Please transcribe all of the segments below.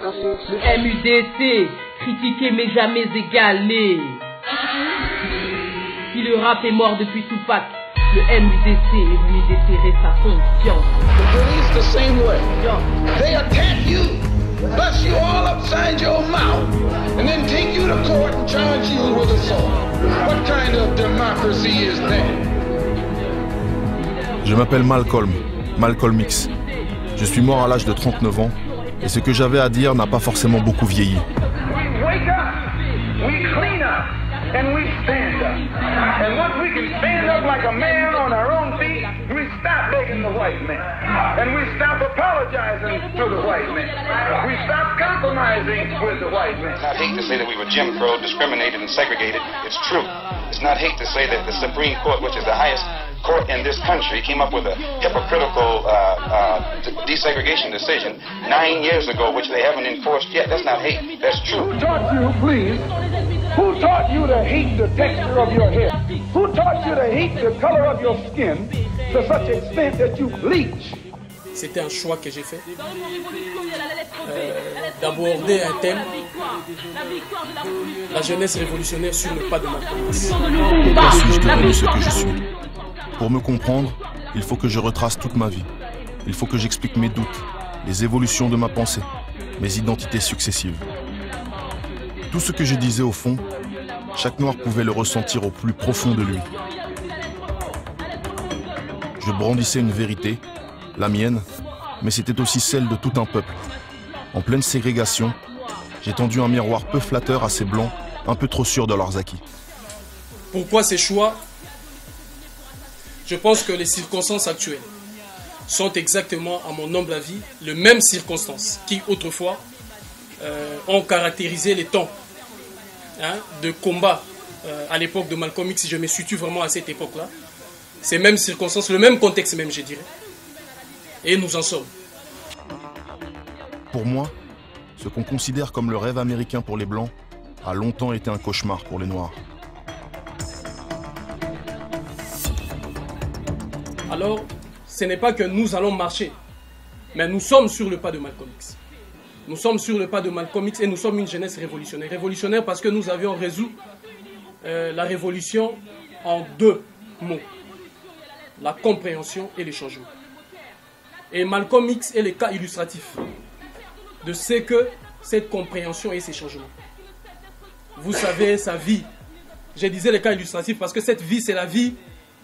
Le MUDC, critiqué mais jamais égalé. Si le rap est mort depuis Tupac, le MUDC est venu déterrer sa conscience. The police the same way. They attack you, bust you all upside your mouth, and then take you to court and charge you with assault. What kind of democracy is that? Je m'appelle Malcolm X. Je suis mort à l'âge de 39 ans et ce que j'avais à dire n'a pas forcément beaucoup vieilli. We wake up, we clean up, and we stand up. And once we can stand up like a man on our own feet, we stop begging the white man. And we stop apologizing to the white man. We stop compromising with the white man. It's not hate to say that we were Jim Crow, discriminated and segregated. It's true. It's not hate to say that the Supreme Court, which is the highest court in this country, came up with a hypocritical desegregation decision 9 years ago, which they haven't enforced yet. That's not hate. That's true. Who taught you, please? Who taught you to hate the texture of your hair? Who taught you to hate the color of your skin to such extent that you bleach? C'était un choix que j'ai fait d'aborder un thème, la jeunesse révolutionnaire sur le pas de Malcolm X. Pourquoi suis-je devenu ce que je suis? Pour me comprendre, il faut que je retrace toute ma vie. Il faut que j'explique mes doutes, les évolutions de ma pensée, mes identités successives. Tout ce que je disais au fond, chaque noir pouvait le ressentir au plus profond de lui. Je brandissais une vérité, la mienne, mais c'était aussi celle de tout un peuple. En pleine ségrégation, j'ai tendu un miroir peu flatteur à ces blancs, un peu trop sûrs de leurs acquis. Pourquoi ces choix? Je pense que les circonstances actuelles sont exactement, à mon humble avis, les mêmes circonstances qui, autrefois, ont caractérisé les temps de combat à l'époque de Malcolm X. Je me situe vraiment à cette époque-là. Ces mêmes circonstances, le même contexte même, je dirais. Et nous en sommes. Pour moi, ce qu'on considère comme le rêve américain pour les Blancs a longtemps été un cauchemar pour les Noirs. Alors, ce n'est pas que nous allons marcher, mais nous sommes sur le pas de Malcolm X. Nous sommes sur le pas de Malcolm X et nous sommes une jeunesse révolutionnaire. Révolutionnaire parce que nous avions résolu la révolution en 2 mots. La compréhension et le changement. Et Malcolm X est le cas illustratif de ce que cette compréhension et ces changements. Vous savez, sa vie. Je disais le cas illustratif parce que cette vie, c'est la vie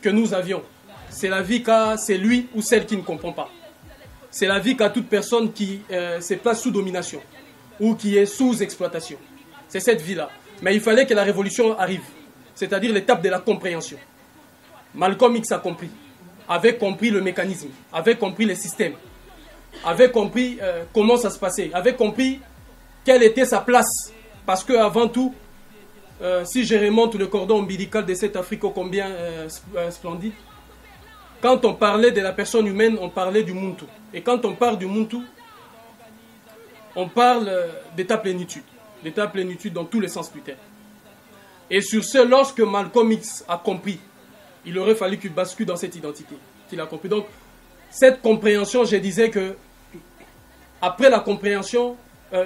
que nous avions. C'est la vie qu'a c'est lui ou celle qui ne comprend pas. C'est la vie qu'a toute personne qui se place sous domination ou qui est sous exploitation. C'est cette vie-là. Mais il fallait que la révolution arrive, c'est-à-dire l'étape de la compréhension. Malcolm X a compris, avait compris le mécanisme, avait compris les systèmes, avait compris comment ça se passait, avait compris quelle était sa place. Parce qu'avant tout, si je remonte le cordon ombilical de cette Afrique ô combien splendide, quand on parlait de la personne humaine, on parlait du Muntu. Et quand on parle du Muntu, on parle d'état plénitude dans tous les sens du terme. Et sur ce, lorsque Malcolm X a compris, il aurait fallu qu'il bascule dans cette identité qu'il a compris. Donc, cette compréhension, je disais que après la compréhension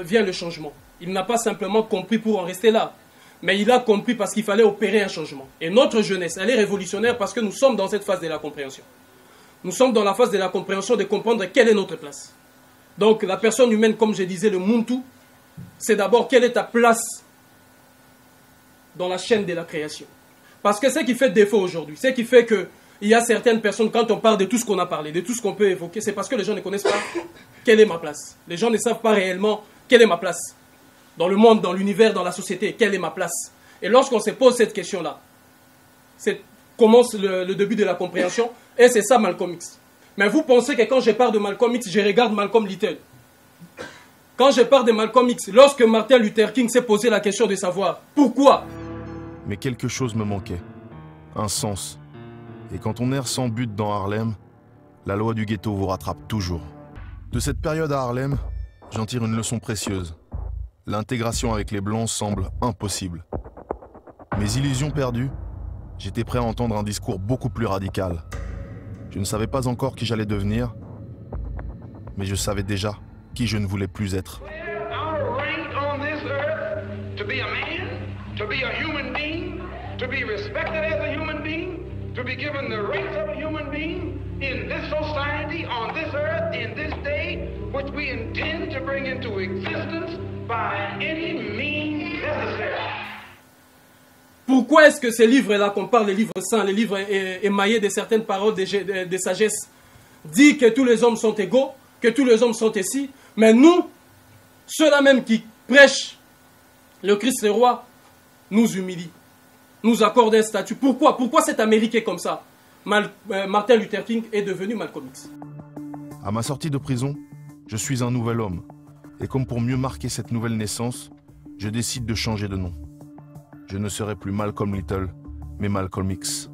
vient le changement. Il n'a pas simplement compris pour en rester là, mais il a compris parce qu'il fallait opérer un changement. Et notre jeunesse, elle est révolutionnaire parce que nous sommes dans cette phase de la compréhension. Nous sommes dans la phase de la compréhension de comprendre quelle est notre place. Donc, la personne humaine, comme je disais, le Muntu, c'est d'abord quelle est ta place dans la chaîne de la création. Parce que ce qui fait défaut aujourd'hui, ce qui fait qu'il y a certaines personnes, quand on parle de tout ce qu'on a parlé, de tout ce qu'on peut évoquer, c'est parce que les gens ne connaissent pas quelle est ma place. Les gens ne savent pas réellement quelle est ma place. Dans le monde, dans l'univers, dans la société, quelle est ma place? Et lorsqu'on se pose cette question-là, commence le début de la compréhension, et c'est ça Malcolm X. Mais vous pensez que quand je parle de Malcolm X, je regarde Malcolm Little. Quand je parle de Malcolm X, lorsque Martin Luther King s'est posé la question de savoir pourquoi. Mais quelque chose me manquait, un sens. Et quand on erre sans but dans Harlem, la loi du ghetto vous rattrape toujours. De cette période à Harlem, j'en tire une leçon précieuse. L'intégration avec les Blancs semble impossible. Mes illusions perdues, j'étais prêt à entendre un discours beaucoup plus radical. Je ne savais pas encore qui j'allais devenir, mais je savais déjà qui je ne voulais plus être. to be a man, to be a human being, to be respected as a human being, to be given the rights of a human being in this society, on this earth, in this day, which we intend to bring into existence by any means necessary. Pourquoi est-ce que ces livres-là, qu'on parle des livres saints, les livres émaillés de certaines paroles de sagesse, dit que tous les hommes sont égaux, que tous les hommes sont ici, mais nous, ceux-là même qui prêchent le Christ le roi, nous humilient, nous accordent un statut. Pourquoi? Pourquoi cette Amérique est comme ça? Martin Luther King est devenu Malcolm X. À ma sortie de prison, je suis un nouvel homme. Et comme pour mieux marquer cette nouvelle naissance, je décide de changer de nom. Je ne serai plus Malcolm Little, mais Malcolm X.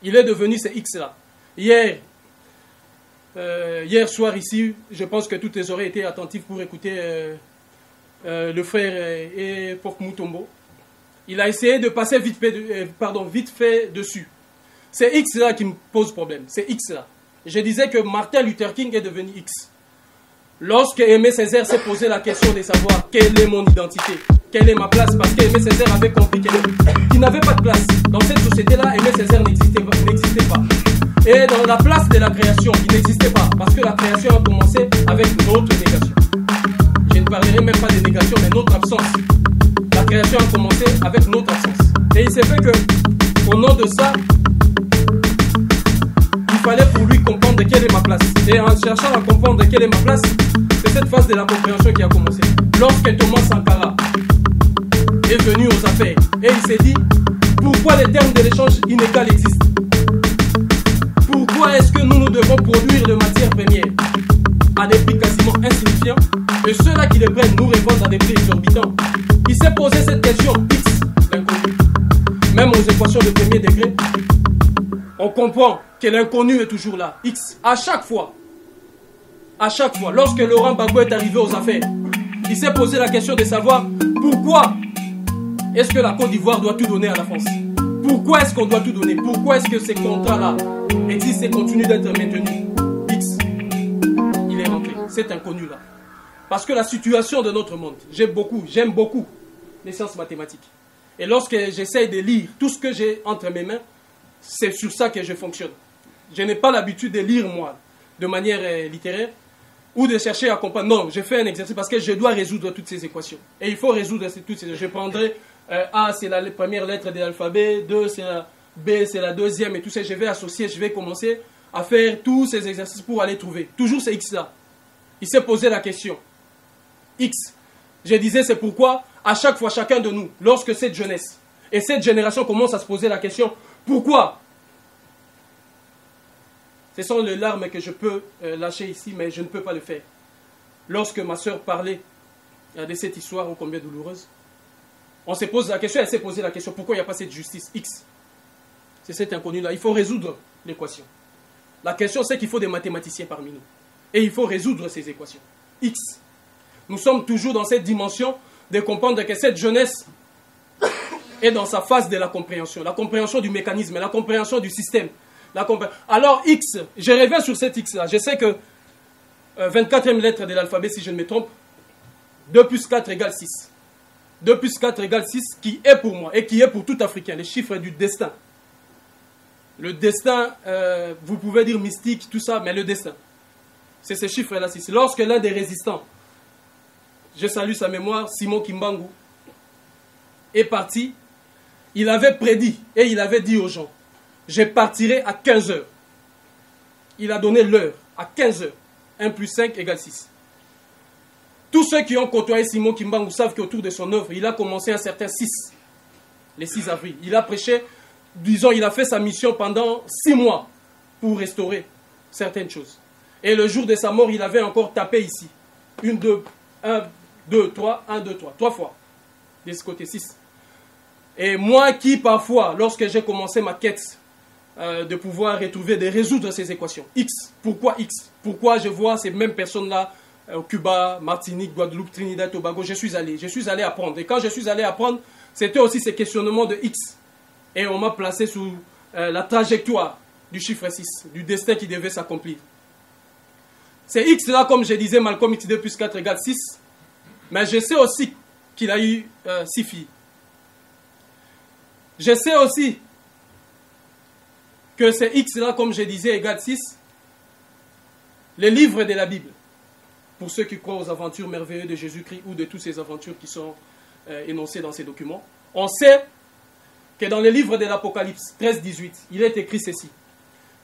Il est devenu ce X-là. Hier soir ici, je pense que toutes les oreilles étaient attentives pour écouter le frère et Pop Mutombo. Il a essayé de passer vite fait dessus. C'est X-là qui me pose problème. C'est X-là. Je disais que Martin Luther King est devenu X. Lorsque Aimé Césaire s'est posé la question de savoir quelle est mon identité, quelle est ma place, parce qu'Aimé Césaire avait compris qu'il n'avait pas de place. Dans cette société-là, Aimé Césaire n'existait pas. Et dans la place de la création, il n'existait pas, parce que la création a commencé avec notre négation. Je ne parlerai même pas de négation, mais notre absence. La création a commencé avec notre absence. Et il s'est fait que, au nom de ça, il fallait pour lui comprendre quelle est ma place. Et en cherchant à comprendre quelle est ma place, c'est cette phase de la compréhension qui a commencé. Lorsque Thomas Sankara est venu aux affaires, et il s'est dit, pourquoi les termes de l'échange inégal existent? Pourquoi est-ce que nous devons produire de matières premières à des prix quasiment insignifiants, et ceux-là qui les prennent nous revendent à des prix exorbitants? Il s'est posé cette question, X, l'inconnu. Même aux équations de premier degré, on comprend que l'inconnu est toujours là. X, à chaque fois, lorsque Laurent Gbagbo est arrivé aux affaires, il s'est posé la question de savoir pourquoi est-ce que la Côte d'Ivoire doit tout donner à la France? Pourquoi est-ce qu'on doit tout donner? Pourquoi est-ce que ces contrats-là existent et continuent d'être maintenus? X, il est rentré, cet inconnu-là. Parce que la situation de notre monde, j'aime beaucoup les sciences mathématiques. Et lorsque j'essaye de lire tout ce que j'ai entre mes mains, c'est sur ça que je fonctionne. Je n'ai pas l'habitude de lire, moi, de manière littéraire, ou de chercher à comprendre. Non, je fais un exercice parce que je dois résoudre toutes ces équations. Et il faut résoudre toutes ces équations. Je prendrai A, c'est la première lettre de l'alphabet, 2, c'est la B, c'est la deuxième, et tout ça. Je vais associer, je vais commencer à faire tous ces exercices pour aller trouver. Toujours c'est X là. Il s'est posé la question. X. Je disais, c'est pourquoi, à chaque fois, chacun de nous, lorsque cette jeunesse et cette génération commence à se poser la question, pourquoi? Ce sont les larmes que je peux lâcher ici, mais je ne peux pas le faire. Lorsque ma soeur parlait de cette histoire ô combien douloureuse, on se pose la question, elle s'est posé la question, pourquoi il n'y a pas cette justice X? C'est cet inconnu-là. Il faut résoudre l'équation. La question, c'est qu'il faut des mathématiciens parmi nous. Et il faut résoudre ces équations. X. Nous sommes toujours dans cette dimension de comprendre que cette jeunesse est dans sa phase de la compréhension du mécanisme, la compréhension du système. Alors X, je reviens sur cet X-là. Je sais que 24e lettre de l'alphabet, si je ne me trompe, 2 plus 4 égale 6. 2 plus 4 égale 6, qui est pour moi et qui est pour tout Africain, les chiffres du destin. Le destin, vous pouvez dire mystique, tout ça, mais le destin. C'est ces chiffres-là, 6. Lorsque l'un des résistants, je salue sa mémoire, Simon Kimbangu, est parti, il avait prédit et il avait dit aux gens, je partirai à 15 heures. Il a donné l'heure, à 15 heures. 1 plus 5 égale 6. Tous ceux qui ont côtoyé Simon Kimbangu savent qu'autour de son œuvre, il a commencé un certain 6, le 6 avril. Il a prêché, disons, il a fait sa mission pendant 6 mois pour restaurer certaines choses. Et le jour de sa mort, il avait encore tapé ici. 1, 2, 3, 3 fois. De ce côté, 6. Et moi qui, parfois, lorsque j'ai commencé ma quête de pouvoir retrouver, de résoudre ces équations, X, pourquoi X? Pourquoi je vois ces mêmes personnes-là au Cuba, Martinique, Guadeloupe, Trinidad, Tobago, je suis allé apprendre. Et quand je suis allé apprendre, c'était aussi ces questionnements de X. Et on m'a placé sous la trajectoire du chiffre 6, du destin qui devait s'accomplir. C'est X là, comme je disais, Malcolm X 2 plus 4 égale 6. Mais je sais aussi qu'il a eu 6 filles. Je sais aussi que c'est X là, comme je disais, égale 6. Les livres de la Bible, pour ceux qui croient aux aventures merveilleuses de Jésus-Christ ou de toutes ces aventures qui sont énoncées dans ces documents, on sait que dans les livres de l'Apocalypse 13-18, il est écrit ceci,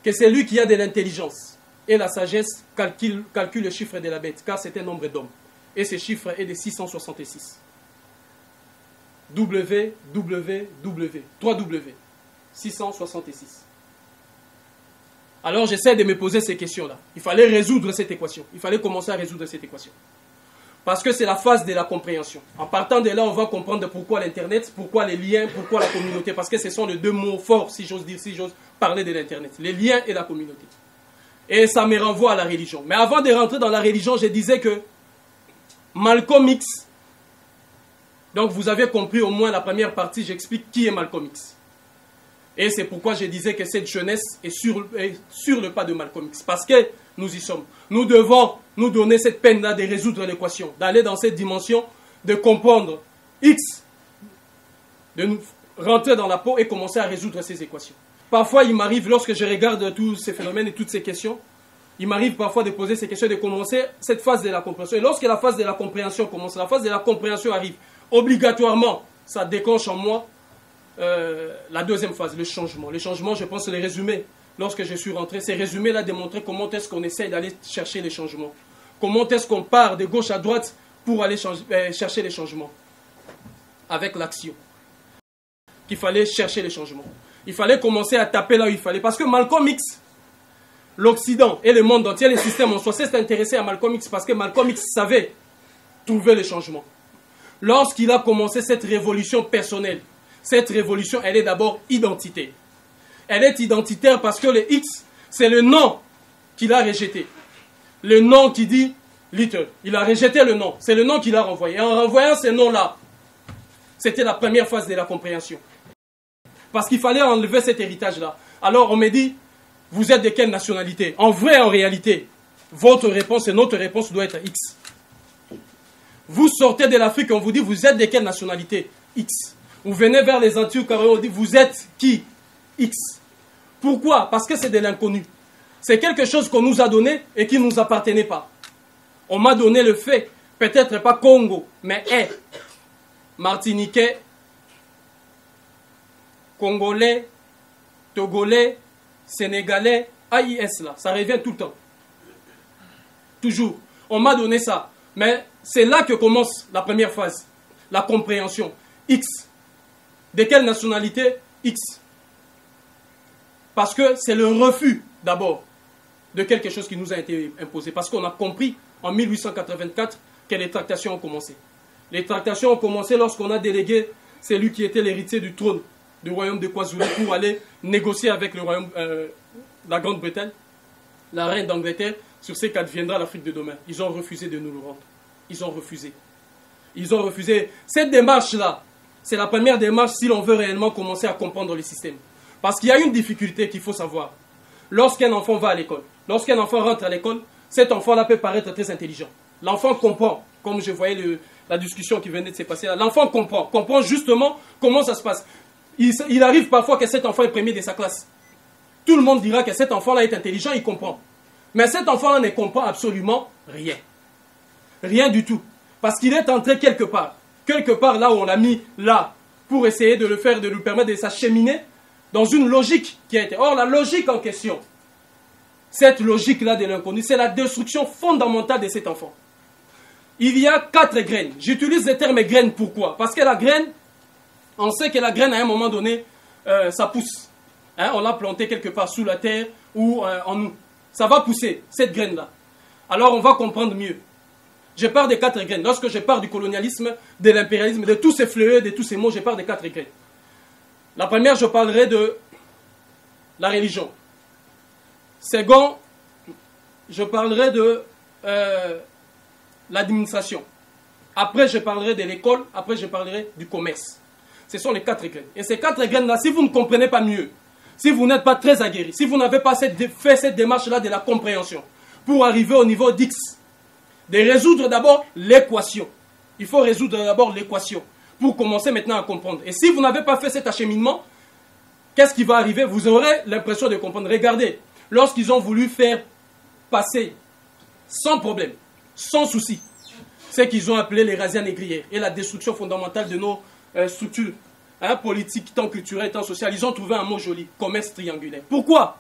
que c'est lui qui a de l'intelligence et la sagesse calcule le chiffre de la bête, car c'est un nombre d'hommes. Et ce chiffre est de 666. W, 3W, 666. Alors j'essaie de me poser ces questions-là. Il fallait résoudre cette équation. Il fallait commencer à résoudre cette équation. Parce que c'est la phase de la compréhension. En partant de là, on va comprendre pourquoi l'Internet, pourquoi les liens, pourquoi la communauté. Parce que ce sont les deux mots forts, si j'ose dire, si j'ose parler de l'Internet. Les liens et la communauté. Et ça me renvoie à la religion. Mais avant de rentrer dans la religion, je disais que Malcolm X, donc vous avez compris au moins la première partie, j'explique qui est Malcolm X. Et c'est pourquoi je disais que cette jeunesse est sur le pas de Malcolm X. Parce que nous y sommes. Nous devons nous donner cette peine-là de résoudre l'équation, d'aller dans cette dimension, de comprendre X, de nous rentrer dans la peau et commencer à résoudre ces équations. Parfois, il m'arrive, lorsque je regarde tous ces phénomènes et toutes ces questions, il m'arrive parfois de poser ces questions, de commencer cette phase de la compréhension. Et lorsque la phase de la compréhension commence, la phase de la compréhension arrive, obligatoirement, ça déclenche en moi la deuxième phase, le changement. Le changement, je pense, les résumés, lorsque je suis rentré, ces résumés-là démontraient comment est-ce qu'on essaye d'aller chercher les changements. Comment est-ce qu'on part de gauche à droite pour aller chercher les changements. Avec l'action. Qu'il fallait chercher les changements. Il fallait commencer à taper là où il fallait. Parce que Malcolm X, l'Occident et le monde entier, les systèmes en soi, s'est intéressé à Malcolm X parce que Malcolm X savait trouver les changements. Lorsqu'il a commencé cette révolution personnelle, cette révolution, elle est d'abord identitaire. Elle est identitaire parce que le X, c'est le nom qu'il a rejeté. Le nom qui dit Little. Il a rejeté le nom. C'est le nom qu'il a renvoyé. Et en renvoyant ce nom-là, c'était la première phase de la compréhension. Parce qu'il fallait enlever cet héritage-là. Alors on me dit, vous êtes de quelle nationalité? En vrai, en réalité, votre réponse et notre réponse doit être X. Vous sortez de l'Afrique, on vous dit, vous êtes de quelle nationalité? X. Vous venez vers les Antilles, on dit, vous êtes qui? X. Pourquoi? Parce que c'est de l'inconnu. C'est quelque chose qu'on nous a donné et qui ne nous appartenait pas. On m'a donné le fait, peut-être pas Congo, mais Martiniquais, Congolais, Togolais, Sénégalais, AIS là, ça revient tout le temps. Toujours. On m'a donné ça. Mais c'est là que commence la première phase, la compréhension. X. De quelle nationalité? X. Parce que c'est le refus, d'abord, de quelque chose qui nous a été imposé. Parce qu'on a compris, en 1884, que les tractations ont commencé. Les tractations ont commencé lorsqu'on a délégué celui qui était l'héritier du trône du royaume de KwaZulu pour aller négocier avec le royaume, la Grande-Bretagne, la reine d'Angleterre, sur ce qu'adviendra l'Afrique de demain. Ils ont refusé de nous le rendre. Ils ont refusé. Ils ont refusé. Cette démarche-là, c'est la première démarche si l'on veut réellement commencer à comprendre le système. Parce qu'il y a une difficulté qu'il faut savoir. Lorsqu'un enfant va à l'école, lorsqu'un enfant rentre à l'école, cet enfant-là peut paraître très intelligent. L'enfant comprend, comme je voyais la discussion qui venait de se passer là, l'enfant comprend justement comment ça se passe. Il arrive parfois que cet enfant est premier de sa classe. Tout le monde dira que cet enfant-là est intelligent, il comprend. Mais cet enfant-là ne comprend absolument rien. Rien du tout. Parce qu'il est entré quelque part. Quelque part là où on l'a mis là, pour essayer de le faire, de lui permettre de s'acheminer dans une logique qui a été... Or, la logique en question, cette logique-là de l'inconnu, c'est la destruction fondamentale de cet enfant. Il y a 4 graines. J'utilise le terme graine, pourquoi? Parce que la graine, on sait que la graine, à un moment donné, ça pousse. Hein, on l'a plantée quelque part sous la terre ou en nous. Ça va pousser, cette graine-là. Alors, on va comprendre mieux. Je parle des 4 graines. Lorsque je parle du colonialisme, de l'impérialisme, de tous ces fléaux, de tous ces mots, je parle des 4 graines. La première, je parlerai de la religion. Second, je parlerai de l'administration. Après, je parlerai de l'école. Après, je parlerai du commerce. Ce sont les 4 graines. Et ces 4 graines-là, si vous ne comprenez pas mieux, si vous n'êtes pas très aguerri, si vous n'avez pas fait cette démarche-là de la compréhension, pour arriver au niveau d'X, de résoudre d'abord l'équation. Il faut résoudre d'abord l'équation pour commencer maintenant à comprendre. Et si vous n'avez pas fait cet acheminement, qu'est-ce qui va arriver? Vous aurez l'impression de comprendre. Regardez, lorsqu'ils ont voulu faire passer sans problème, sans souci, ce qu'ils ont appelé les razzias négrières et la destruction fondamentale de nos structures politiques, tant culturelles, tant sociales, ils ont trouvé un mot joli, commerce triangulaire. Pourquoi?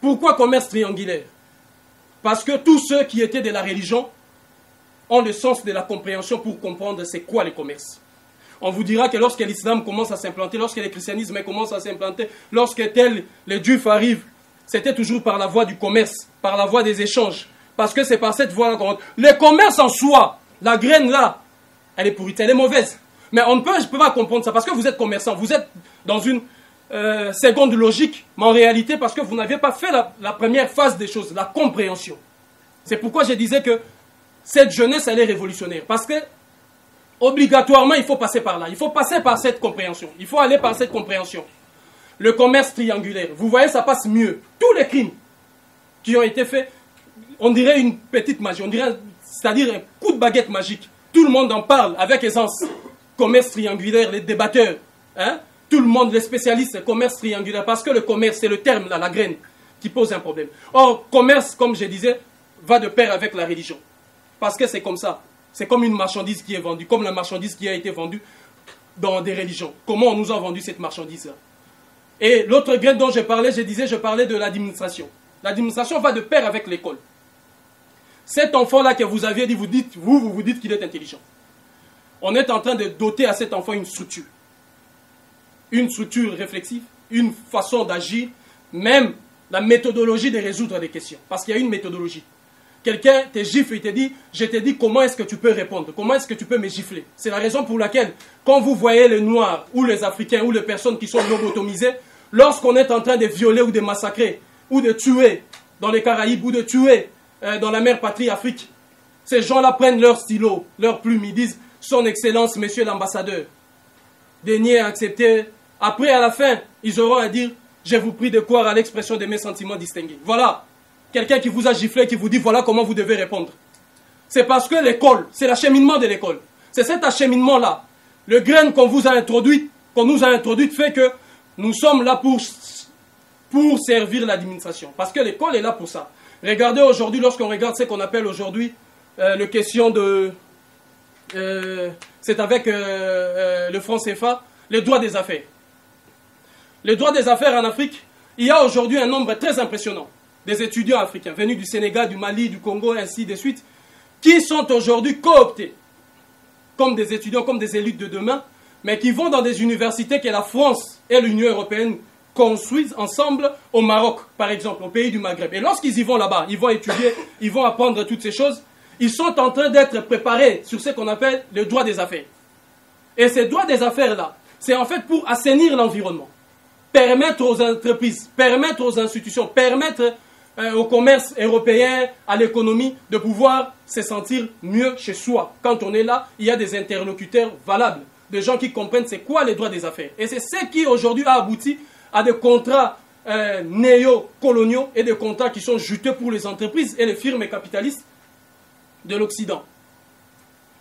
Pourquoi commerce triangulaire? Parce que tous ceux qui étaient de la religion ont le sens de la compréhension pour comprendre c'est quoi le commerce. On vous dira que lorsque l'islam commence à s'implanter, lorsque le christianisme commence à s'implanter, lorsque les juifs arrivent, c'était toujours par la voie du commerce, par la voie des échanges. Parce que c'est par cette voie-là qu'on rentre. Le commerce en soi, la graine là, elle est pourrie, elle est mauvaise. Mais je ne peux pas comprendre ça parce que vous êtes commerçant, vous êtes dans une seconde logique, mais en réalité parce que vous n'aviez pas fait la première phase des choses, la compréhension. C'est pourquoi je disais que cette jeunesse, elle est révolutionnaire. Parce que, obligatoirement, il faut passer par là. Il faut passer par cette compréhension. Il faut aller par cette compréhension. Le commerce triangulaire, vous voyez, ça passe mieux. Tous les crimes qui ont été faits, on dirait une petite magie, c'est-à-dire un coup de baguette magique. Tout le monde en parle avec aisance. Commerce triangulaire, les débatteurs, tout le monde, les spécialistes, commerce triangulaire. Parce que le commerce, c'est le terme, là, la graine, qui pose un problème. Or, commerce, comme je disais, va de pair avec la religion. Parce que c'est comme ça. C'est comme une marchandise qui est vendue, comme la marchandise qui a été vendue dans des religions. Comment on nous a vendu cette marchandise-là? Et l'autre graine dont je parlais de l'administration. L'administration va de pair avec l'école. Cet enfant-là que vous aviez dit, vous dites qu'il est intelligent. On est en train de doter à cet enfant une structure. Une structure réflexive, une façon d'agir, même la méthodologie de résoudre des questions. Parce qu'il y a une méthodologie. Quelqu'un te gifle, il te dit, je te dis comment est-ce que tu peux répondre, comment est-ce que tu peux me gifler. C'est la raison pour laquelle, quand vous voyez les Noirs, ou les Africains, ou les personnes qui sont lobotomisées, lorsqu'on est en train de violer ou de massacrer, ou de tuer dans les Caraïbes, ou de tuer dans la mère patrie Afrique, ces gens-là prennent leur stylo, leur plume, ils disent, son excellence, monsieur l'ambassadeur, daignez accepter. Après, à la fin, ils auront à dire, je vous prie de croire à l'expression de mes sentiments distingués. Voilà. Quelqu'un qui vous a giflé, qui vous dit voilà comment vous devez répondre. C'est parce que l'école, c'est l'acheminement de l'école. C'est cet acheminement-là. Le grain qu'on nous a introduit fait que nous sommes là pour servir l'administration. Parce que l'école est là pour ça. Regardez aujourd'hui, lorsqu'on regarde ce qu'on appelle aujourd'hui le question de... c'est avec le franc CFA, les droits des affaires. Les droits des affaires en Afrique, il y a aujourd'hui un nombre très impressionnant des étudiants africains venus du Sénégal, du Mali, du Congo, ainsi de suite, qui sont aujourd'hui cooptés comme des étudiants, comme des élites de demain, mais qui vont dans des universités que la France et l'Union européenne construisent ensemble au Maroc, par exemple, au pays du Maghreb. Et lorsqu'ils y vont là-bas, ils vont étudier, ils vont apprendre toutes ces choses, ils sont en train d'être préparés sur ce qu'on appelle le droit des affaires. Et ces droits des affaires-là, c'est en fait pour assainir l'environnement, permettre aux entreprises, permettre aux institutions, permettre au commerce européen, à l'économie, de pouvoir se sentir mieux chez soi. Quand on est là, il y a des interlocuteurs valables, des gens qui comprennent c'est quoi les droits des affaires. Et c'est ce qui aujourd'hui a abouti à des contrats néo-coloniaux et des contrats qui sont juteux pour les entreprises et les firmes capitalistes de l'Occident.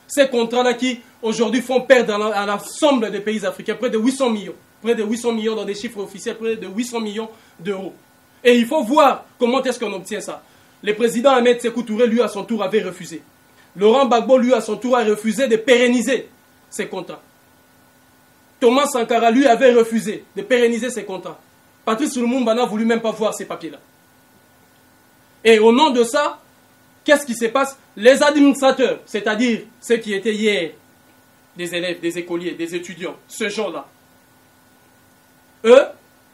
Ces contrats-là qui aujourd'hui font perdre à l'ensemble des pays africains près de 800 millions. Près de 800 millions dans des chiffres officiels, près de 800 millions d'euros. Et il faut voir comment est-ce qu'on obtient ça. Le président Ahmed Sékou Touré, lui, à son tour, avait refusé. Laurent Gbagbo, lui, à son tour, a refusé de pérenniser ces contrats. Thomas Sankara, lui, avait refusé de pérenniser ces contrats. Patrice Lumumba n'a voulu même pas voir ces papiers-là. Et au nom de ça, qu'est-ce qui se passe? Les administrateurs, c'est-à-dire ceux qui étaient hier des élèves, des écoliers, des étudiants, ce genre-là, eux,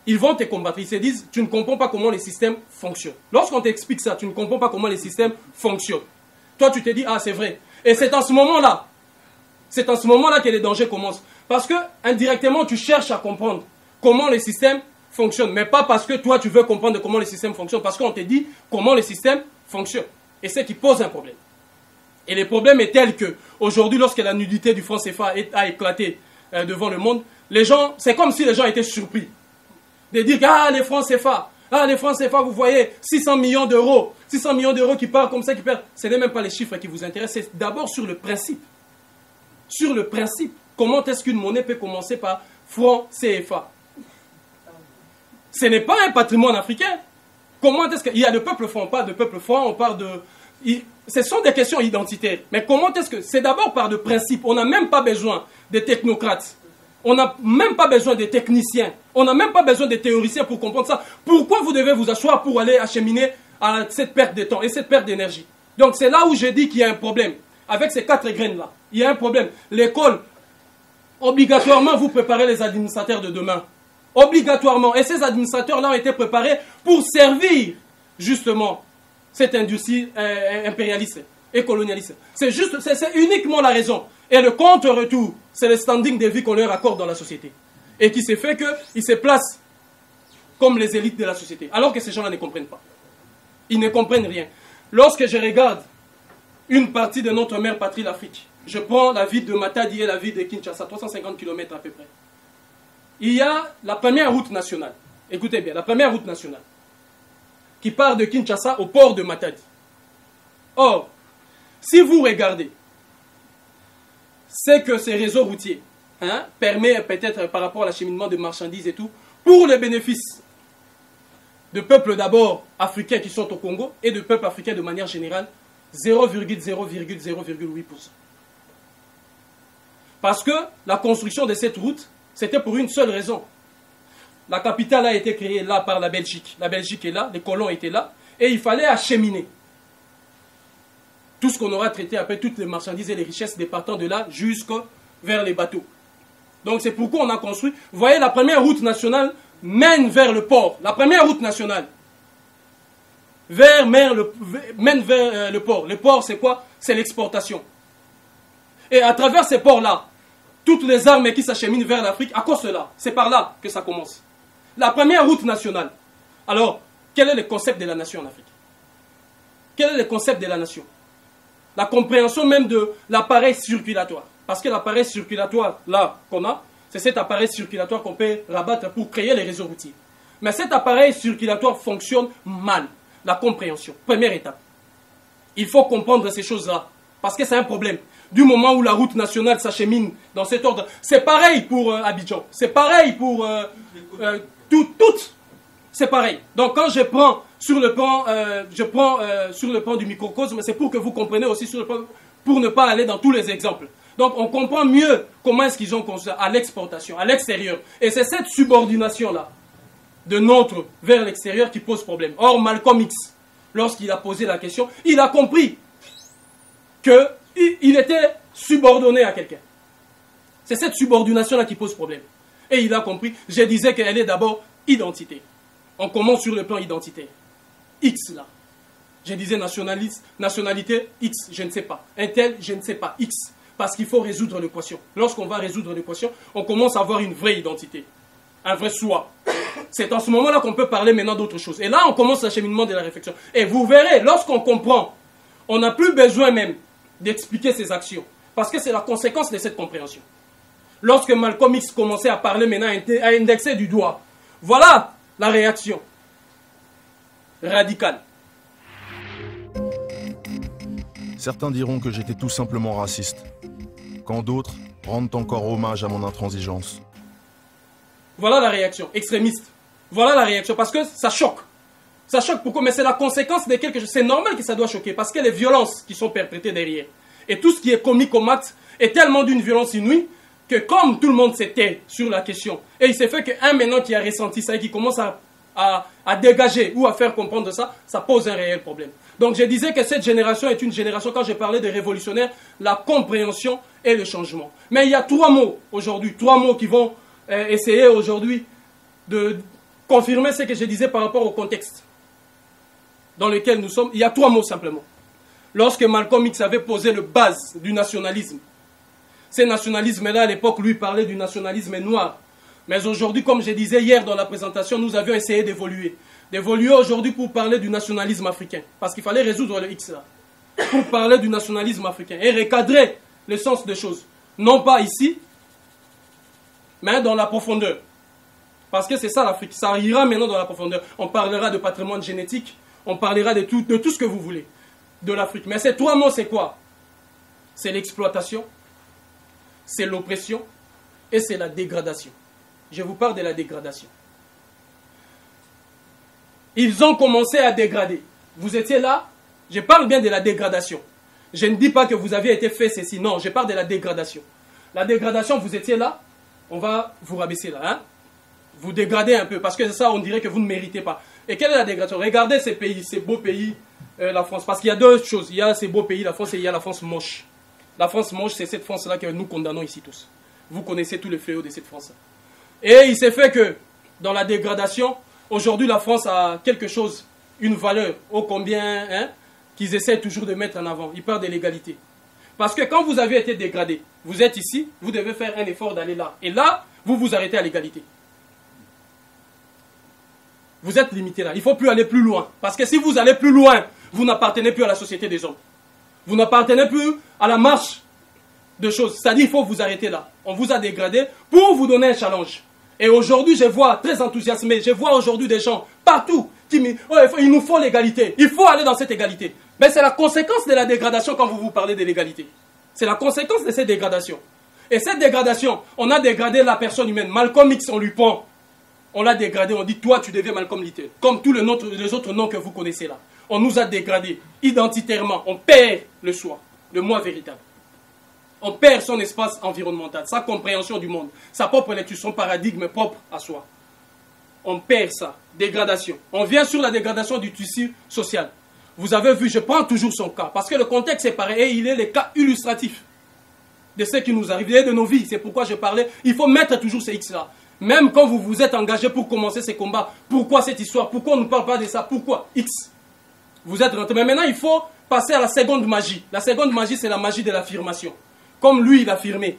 ils vont te combattre. Ils se disent, tu ne comprends pas comment les systèmes fonctionnent. Lorsqu'on t'explique ça, tu ne comprends pas comment les systèmes fonctionnent. Toi, tu te dis, ah, c'est vrai. Et c'est en ce moment-là que les dangers commencent. Parce que, indirectement, tu cherches à comprendre comment les systèmes fonctionnent. Mais pas parce que toi, tu veux comprendre comment les systèmes fonctionnent. Parce qu'on te dit comment les systèmes fonctionnent. Et c'est qui pose un problème. Et le problème est tel que, aujourd'hui, lorsque la nudité du franc CFA a éclaté devant le monde, les gens, c'est comme si les gens étaient surpris. De dire, ah, les francs CFA, Ah, les francs CFA, vous voyez, 600 millions d'euros. 600 millions d'euros qui partent comme ça, qui perdent. Ce n'est même pas les chiffres qui vous intéressent, c'est d'abord sur le principe. Sur le principe. Comment est-ce qu'une monnaie peut commencer par franc CFA? Ce n'est pas un patrimoine africain. Comment est-ce qu'il y a le peuple franc, on parle de peuple franc, on parle de... Ce sont des questions identitaires. Mais comment est-ce que... C'est d'abord par de principe. On n'a même pas besoin des technocrates. On n'a même pas besoin des techniciens. On n'a même pas besoin des théoriciens pour comprendre ça. Pourquoi vous devez vous asseoir pour aller acheminer à cette perte de temps et cette perte d'énergie? Donc c'est là où je dis qu'il y a un problème. Avec ces 4 graines-là, il y a un problème. L'école, obligatoirement, vous préparez les administrateurs de demain. Obligatoirement. Et ces administrateurs-là ont été préparés pour servir, justement, cette industrie impérialiste et colonialiste. C'est uniquement la raison. Et le contre-retour, c'est le standing de vie qu'on leur accorde dans la société. Et qui s'est fait qu'ils se placent comme les élites de la société. Alors que ces gens-là ne comprennent pas. Ils ne comprennent rien. Lorsque je regarde une partie de notre mère patrie, l'Afrique, je prends la ville de Matadi et la ville de Kinshasa, 350 km à peu près. Il y a la première route nationale. Écoutez bien, la première route nationale qui part de Kinshasa au port de Matadi. Or, si vous regardez ce que ces réseaux routiers permettent peut-être par rapport à l'acheminement de marchandises et tout, pour le bénéfice de peuples d'abord africains qui sont au Congo et de peuples africains de manière générale, 0,0,0,8%. Parce que la construction de cette route, c'était pour une seule raison. La capitale a été créée là par la Belgique. La Belgique est là, les colons étaient là, et il fallait acheminer tout ce qu'on aura traité après, toutes les marchandises et les richesses départant de là jusqu'à vers les bateaux. Donc c'est pourquoi on a construit. Vous voyez, la première route nationale mène vers le port. La première route nationale mène vers le port. Le port, c'est quoi? C'est l'exportation. Et à travers ces ports-là, toutes les armes qui s'acheminent vers l'Afrique, à cause de cela, c'est par là que ça commence. La première route nationale. Alors, quel est le concept de la nation en Afrique? Quel est le concept de la nation? La compréhension même de l'appareil circulatoire. Parce que l'appareil circulatoire, là, qu'on a, c'est cet appareil circulatoire qu'on peut rabattre pour créer les réseaux routiers. Mais cet appareil circulatoire fonctionne mal. La compréhension. Première étape. Il faut comprendre ces choses-là. Parce que c'est un problème. Du moment où la route nationale s'achemine dans cet ordre, c'est pareil pour Abidjan. C'est pareil pour toutes. C'est pareil. Donc quand je prends sur le plan, du microcosme, c'est pour que vous compreniez aussi sur le plan, pour ne pas aller dans tous les exemples. Donc on comprend mieux comment est-ce qu'ils ont construit à l'exportation, à l'extérieur. Et c'est cette subordination-là de notre vers l'extérieur qui pose problème. Or Malcolm X, lorsqu'il a posé la question, il a compris qu'il était subordonné à quelqu'un. C'est cette subordination-là qui pose problème. Et il a compris, je disais qu'elle est d'abord identité. On commence sur le plan identitaire. X là. Je disais nationalité, X, je ne sais pas. Un tel, je ne sais pas, X. Parce qu'il faut résoudre l'équation. Lorsqu'on va résoudre l'équation, on commence à avoir une vraie identité. Un vrai soi. C'est en ce moment-là qu'on peut parler maintenant d'autre chose. Et là, on commence l'acheminement de la réflexion. Et vous verrez, lorsqu'on comprend, on n'a plus besoin même d'expliquer ses actions. Parce que c'est la conséquence de cette compréhension. Lorsque Malcolm X commençait à parler maintenant, à indexer du doigt, voilà la réaction radicale. Certains diront que j'étais tout simplement raciste, quand d'autres rendent encore hommage à mon intransigeance. Voilà la réaction extrémiste. Voilà la réaction, parce que ça choque. Ça choque pourquoi? Mais c'est la conséquence de quelque chose. C'est normal que ça doit choquer, parce que les violences qui sont perpétrées derrière, et tout ce qui est commis comme acte, est tellement d'une violence inouïe, que comme tout le monde s'était sur la question, et il s'est fait qu'un maintenant qui a ressenti ça et qui commence à dégager ou à faire comprendre ça, ça pose un réel problème. Donc je disais que cette génération est une génération, quand je parlais de révolutionnaires, la compréhension et le changement. Mais il y a 3 mots aujourd'hui, 3 mots qui vont essayer aujourd'hui de confirmer ce que je disais par rapport au contexte dans lequel nous sommes. Il y a 3 mots simplement. Lorsque Malcolm X avait posé le base du nationalisme, ce nationalisme-là, à l'époque, lui parlait du nationalisme noir. Mais aujourd'hui, comme je disais hier dans la présentation, nous avions essayé d'évoluer. D'évoluer aujourd'hui pour parler du nationalisme africain. Parce qu'il fallait résoudre le X là. Pour parler du nationalisme africain. Et recadrer le sens des choses. Non pas ici, mais dans la profondeur. Parce que c'est ça l'Afrique. Ça ira maintenant dans la profondeur. On parlera de patrimoine génétique. On parlera de tout ce que vous voulez de l'Afrique. Mais ces 3 mots, c'est quoi? C'est l'exploitation, c'est l'oppression et c'est la dégradation. Je vous parle de la dégradation. Ils ont commencé à dégrader. Vous étiez là? Je parle bien de la dégradation. Je ne dis pas que vous aviez été fait ceci. Non, je parle de la dégradation. La dégradation, vous étiez là? On va vous rabaisser là. Hein? Vous dégradez un peu, parce que ça, on dirait que vous ne méritez pas. Et quelle est la dégradation? Regardez ces pays, ces beaux pays, la France. Parce qu'il y a 2 choses. Il y a ces beaux pays, la France, et il y a la France moche. La France moche, c'est cette France-là que nous condamnons ici tous. Vous connaissez tous les fléaux de cette France-là. Et il s'est fait que, dans la dégradation, aujourd'hui, la France a quelque chose, une valeur, ô combien, hein, qu'ils essaient toujours de mettre en avant. Ils parlent de l'égalité. Parce que quand vous avez été dégradé, vous êtes ici, vous devez faire un effort d'aller là. Et là, vous vous arrêtez à l'égalité. Vous êtes limité là. Il ne faut plus aller plus loin. Parce que si vous allez plus loin, vous n'appartenez plus à la société des hommes. Vous n'appartenez plus à la marche de choses. C'est-à-dire qu'il faut vous arrêter là. On vous a dégradé pour vous donner un challenge. Et aujourd'hui, je vois très enthousiasmé, je vois aujourd'hui des gens partout qui me disent oh, il nous faut l'égalité. Il faut aller dans cette égalité. Mais c'est la conséquence de la dégradation quand vous parlez de l'égalité. C'est la conséquence de cette dégradation. Et cette dégradation, on a dégradé la personne humaine. Malcolm X, on lui prend. On l'a dégradé, on dit toi tu deviens Malcolm Little. Comme tous les autres noms que vous connaissez là. On nous a dégradés identitairement. On perd le soi, le moi véritable. On perd son espace environnemental, sa compréhension du monde, sa propre lecture, son paradigme propre à soi. On perd ça. Dégradation. On vient sur la dégradation du tissu social. Vous avez vu, je prends toujours son cas, parce que le contexte est pareil et il est le cas illustratif de ce qui nous arrive et de nos vies. C'est pourquoi je parlais, il faut mettre toujours ces X là. Même quand vous vous êtes engagé pour commencer ces combats, pourquoi cette histoire? Pourquoi on ne parle pas de ça? Pourquoi X? Vous êtes rentré. Mais maintenant, il faut passer à la seconde magie. La seconde magie, c'est la magie de l'affirmation. Comme lui, il a affirmé.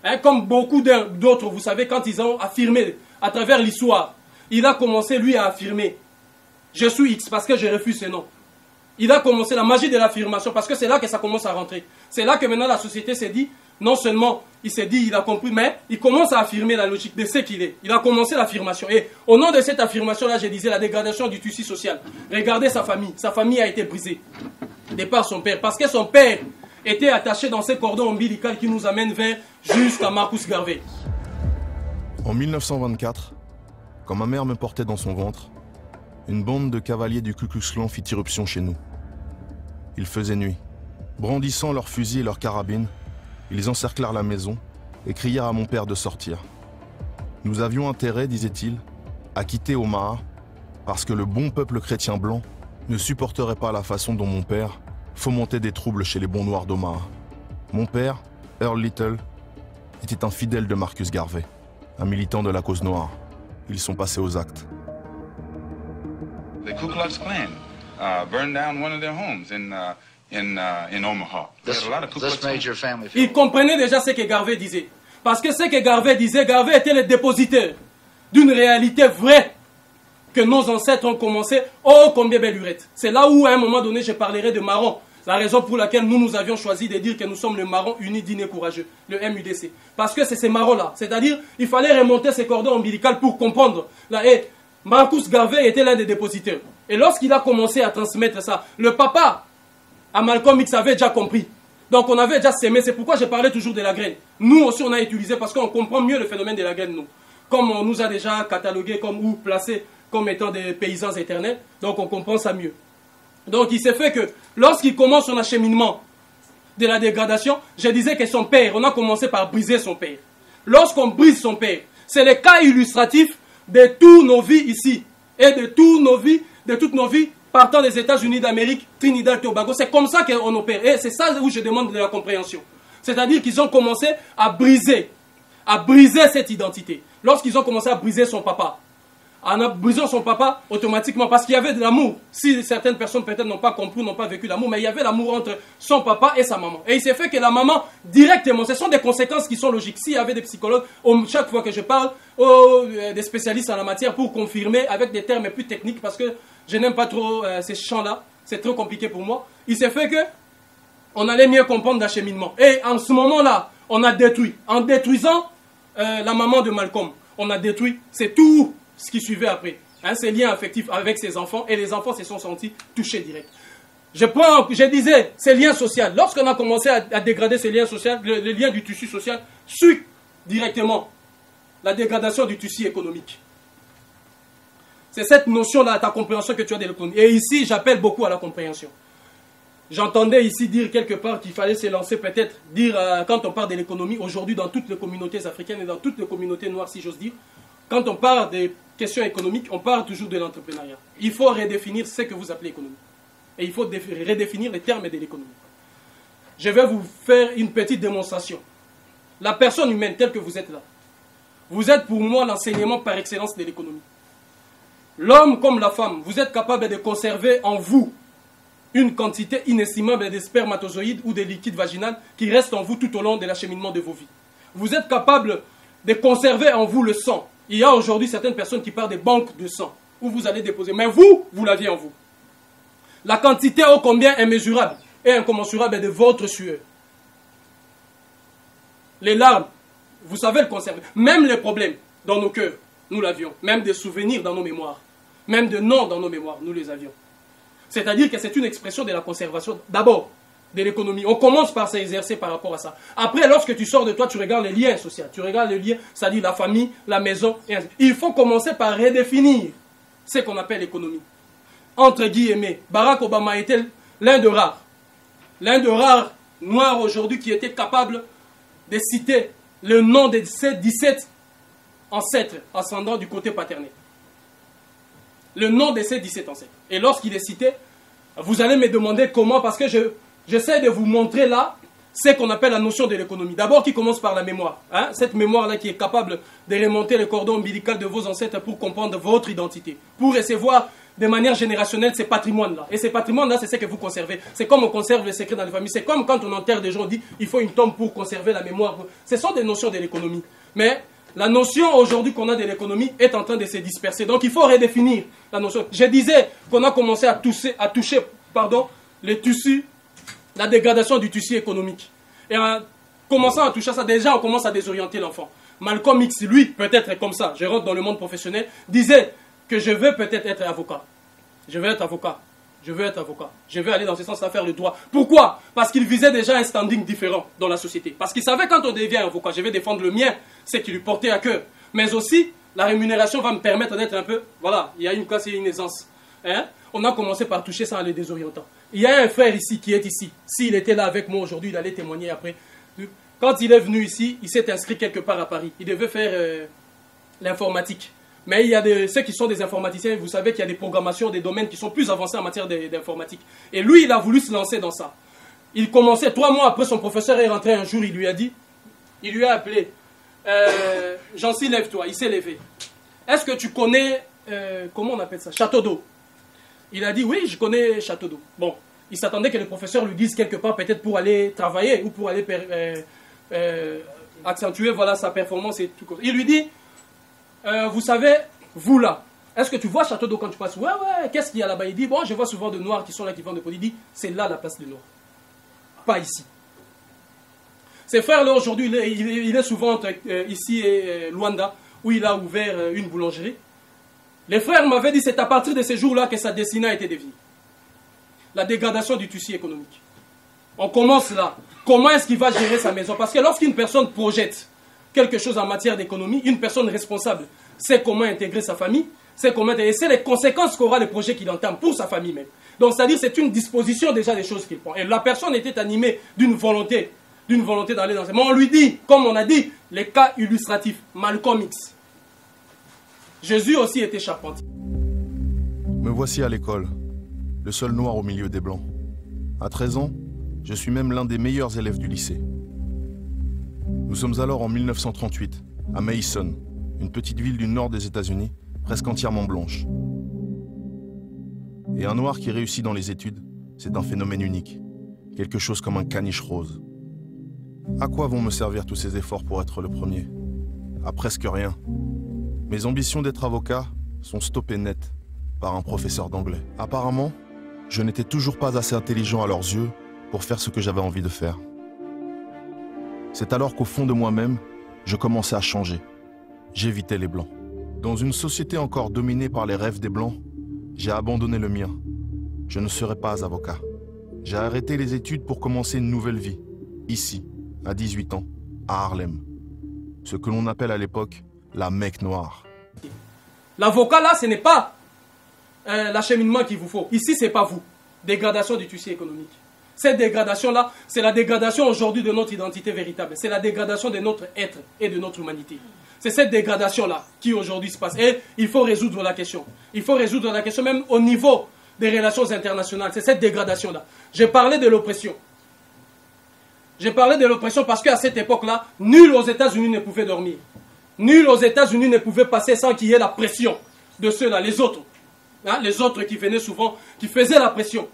Hein, comme beaucoup d'autres, vous savez, quand ils ont affirmé à travers l'histoire, il a commencé, lui, à affirmer. Je suis X parce que je refuse ce nom. Il a commencé la magie de l'affirmation parce que c'est là que ça commence à rentrer. C'est là que maintenant la société s'est dit, non seulement il s'est dit, il a compris, mais il commence à affirmer la logique de ce qu'il est. Il a commencé l'affirmation. Et au nom de cette affirmation-là, je disais la dégradation du tissu social. Regardez sa famille. Sa famille a été brisée de par son père. Parce que son père était attaché dans ces cordons ombilicaux qui nous amènent vers jusqu'à Marcus Garvey. En 1924, quand ma mère me portait dans son ventre, une bande de cavaliers du Ku Klux Klan fit irruption chez nous. Il faisait nuit. Brandissant leurs fusils et leurs carabines, ils encerclèrent la maison et crièrent à mon père de sortir. Nous avions intérêt, disait-il, à quitter Omaha parce que le bon peuple chrétien blanc ne supporterait pas la façon dont mon père fomentait des troubles chez les bons noirs d'Omaha. Mon père, Earl Little, était un fidèle de Marcus Garvey, un militant de la cause noire. Ils sont passés aux actes. The Ku Klux Klan burned down one of their homes in Omaha. Il comprenait déjà ce que Garvey disait. Parce que ce que Garvey disait, Garvey était le dépositaire d'une réalité vraie que nos ancêtres ont commencé. Oh, combien belle lurette. C'est là où, à un moment donné, je parlerai de marron. La raison pour laquelle nous avions choisi de dire que nous sommes le marron uni, digne et courageux, le MUDC. Parce que c'est ces marrons-là. C'est-à-dire, il fallait remonter ces cordons ombilicaux pour comprendre. Là, et Marcus Garvey était l'un des dépositaires. Et lorsqu'il a commencé à transmettre ça, le papa, à Malcolm X, avait déjà compris. Donc on avait déjà sémé. C'est pourquoi je parlais toujours de la graine. Nous aussi, on a utilisé parce qu'on comprend mieux le phénomène de la graine, nous. Comme on nous a déjà catalogué comme ou placé comme étant des paysans éternels, donc on comprend ça mieux. Donc il s'est fait que lorsqu'il commence son acheminement de la dégradation, je disais que son père, on a commencé par briser son père. Lorsqu'on brise son père, c'est le cas illustratif de toutes nos vies ici et de toutes nos vies partant des États-Unis d'Amérique, Trinidad et Tobago. C'est comme ça qu'on opère. Et c'est ça où je demande de la compréhension. C'est-à-dire qu'ils ont commencé à briser cette identité. Lorsqu'ils ont commencé à briser son papa, en brisant son papa, automatiquement, parce qu'il y avait de l'amour. Si certaines personnes peut-être n'ont pas compris, n'ont pas vécu l'amour, mais il y avait l'amour entre son papa et sa maman. Et il s'est fait que la maman, directement, ce sont des conséquences qui sont logiques. S'il y avait des psychologues, chaque fois que je parle, des spécialistes en la matière pour confirmer avec des termes plus techniques, parce que je n'aime pas trop ces champs-là, c'est trop compliqué pour moi. Il s'est fait que on allait mieux comprendre l'acheminement. Et en ce moment-là, on a détruit. En détruisant la maman de Malcolm, on a détruit, c'est tout ce qui suivait après. Hein, ces liens affectifs avec ses enfants, et les enfants se sont sentis touchés direct. Je disais, ces liens sociaux, lorsqu'on a commencé à dégrader ces liens sociaux, les liens du tissu social suit directement la dégradation du tissu économique. C'est cette notion-là, ta compréhension que tu as de l'économie. Et ici, j'appelle beaucoup à la compréhension. J'entendais ici dire quelque part qu'il fallait se lancer peut-être, quand on parle de l'économie, aujourd'hui dans toutes les communautés africaines et dans toutes les communautés noires, si j'ose dire, quand on parle des questions économiques, on parle toujours de l'entrepreneuriat. Il faut redéfinir ce que vous appelez économie. Et il faut redéfinir les termes de l'économie. Je vais vous faire une petite démonstration. La personne humaine telle que vous êtes là, vous êtes pour moi l'enseignement par excellence de l'économie. L'homme comme la femme, vous êtes capable de conserver en vous une quantité inestimable de spermatozoïdes ou de liquide vaginal qui restent en vous tout au long de l'acheminement de vos vies. Vous êtes capable de conserver en vous le sang. Il y a aujourd'hui certaines personnes qui parlent des banques de sang où vous allez déposer. Mais vous l'aviez en vous. La quantité ô combien immesurable et incommensurable de votre sueur. Les larmes, vous savez le conserver. Même les problèmes dans nos cœurs, nous l'avions. Même des souvenirs dans nos mémoires. Même des noms dans nos mémoires, nous les avions. C'est-à-dire que c'est une expression de la conservation, d'abord, de l'économie. On commence par s'exercer par rapport à ça. Après, lorsque tu sors de toi, tu regardes les liens sociaux. Tu regardes les liens, c'est-à-dire la famille, la maison, et ainsi. Il faut commencer par redéfinir ce qu'on appelle l'économie. Entre guillemets, Barack Obama était l'un de rares noirs aujourd'hui qui était capable de citer le nom de ces 17 ancêtres ascendants du côté paternel. Le nom de ces 17 ancêtres. Et lorsqu'il est cité, vous allez me demander comment, parce que j'essaie de vous montrer là ce qu'on appelle la notion de l'économie. D'abord qui commence par la mémoire. Hein? Cette mémoire-là qui est capable de remonter le cordon ombilical de vos ancêtres pour comprendre votre identité. Pour recevoir de manière générationnelle ces patrimoines-là. Et ces patrimoines-là, c'est ce que vous conservez. C'est comme on conserve les secrets dans les familles. C'est comme quand on enterre des gens, on dit il faut une tombe pour conserver la mémoire. Ce sont des notions de l'économie. Mais la notion aujourd'hui qu'on a de l'économie est en train de se disperser. Donc il faut redéfinir la notion. Je disais qu'on a commencé à toucher les tissus, la dégradation du tissu économique. Et en commençant à toucher ça, déjà on commence à désorienter l'enfant. Malcolm X, lui, peut-être comme ça, je rentre dans le monde professionnel, disait que je veux peut-être être avocat. Je veux être avocat. Je veux être avocat. Je veux aller dans ce sens-là faire le droit. Pourquoi? Parce qu'il visait déjà un standing différent dans la société. Parce qu'il savait quand on devient avocat, je vais défendre le mien, c'est qui lui portait à cœur. Mais aussi, la rémunération va me permettre d'être un peu... Voilà, il y a une classe et une aisance. Hein? On a commencé par toucher ça en les désorientant. Il y a un frère ici qui est ici. S'il était là avec moi aujourd'hui, il allait témoigner après. Quand il est venu ici, il s'est inscrit quelque part à Paris. Il devait faire l'informatique. Mais il y a ceux qui sont des informaticiens, vous savez qu'il y a des programmations, des domaines qui sont plus avancés en matière d'informatique. Et lui, il a voulu se lancer dans ça. Il commençait, 3 mois après, son professeur est rentré un jour, il lui a appelé, Jancy, lève-toi, il s'est levé. Est-ce que tu connais, comment on appelle ça, Château d'eau? Il a dit, oui, je connais Château d'eau. Bon, il s'attendait que le professeur lui dise quelque part, peut-être pour aller travailler ou pour aller accentuer voilà, sa performance et tout. Il lui dit, vous savez, vous là, est-ce que tu vois Château d'eau quand tu passes? Ouais, qu'est-ce qu'il y a là-bas? Il dit, bon, je vois souvent de noirs qui sont là, qui vendent des produits. Il dit, c'est là la place des noirs. Pas ici. Ses frères là aujourd'hui, il est souvent entre ici et Luanda, où il a ouvert une boulangerie. Les frères m'avaient dit, c'est à partir de ces jours-là que sa destinée a été déviée. La dégradation du tissu économique. On commence là. Comment est-ce qu'il va gérer sa maison? Parce que lorsqu'une personne projette quelque chose en matière d'économie, une personne responsable sait comment intégrer sa famille, sait comment et c'est les conséquences qu'aura le projet qu'il entame pour sa famille même. Donc c'est-à-dire c'est une disposition déjà des choses qu'il prend. Et la personne était animée d'une volonté d'aller dans ce... Mais on lui dit, comme on a dit, les cas illustratifs, Malcolm X. Jésus aussi était charpentier. Me voici à l'école, le seul noir au milieu des blancs. À 13 ans, je suis même l'un des meilleurs élèves du lycée. Nous sommes alors en 1938, à Mason, une petite ville du nord des États-Unis, presque entièrement blanche. Et un noir qui réussit dans les études, c'est un phénomène unique, quelque chose comme un caniche rose. À quoi vont me servir tous ces efforts pour être le premier? À presque rien. Mes ambitions d'être avocat sont stoppées net par un professeur d'anglais. Apparemment, je n'étais toujours pas assez intelligent à leurs yeux pour faire ce que j'avais envie de faire. C'est alors qu'au fond de moi-même, je commençais à changer. j'évitais les Blancs. Dans une société encore dominée par les rêves des Blancs, j'ai abandonné le mien. Je ne serai pas avocat. J'ai arrêté les études pour commencer une nouvelle vie, ici, à 18 ans, à Harlem. Ce que l'on appelle à l'époque la Mecque noire. L'avocat là, ce n'est pas l'acheminement qu'il vous faut. Ici, ce n'est pas vous. Dégradation du tissu économique. Cette dégradation-là, c'est la dégradation aujourd'hui de notre identité véritable. C'est la dégradation de notre être et de notre humanité. C'est cette dégradation-là qui aujourd'hui se passe. Et il faut résoudre la question. Il faut résoudre la question même au niveau des relations internationales. C'est cette dégradation-là. J'ai parlé de l'oppression. J'ai parlé de l'oppression parce qu'à cette époque-là, nul aux États-Unis ne pouvait dormir. Nul aux États-Unis ne pouvait passer sans qu'il y ait la pression de ceux-là, les autres. Hein, les autres qui venaient souvent, qui faisaient la pression.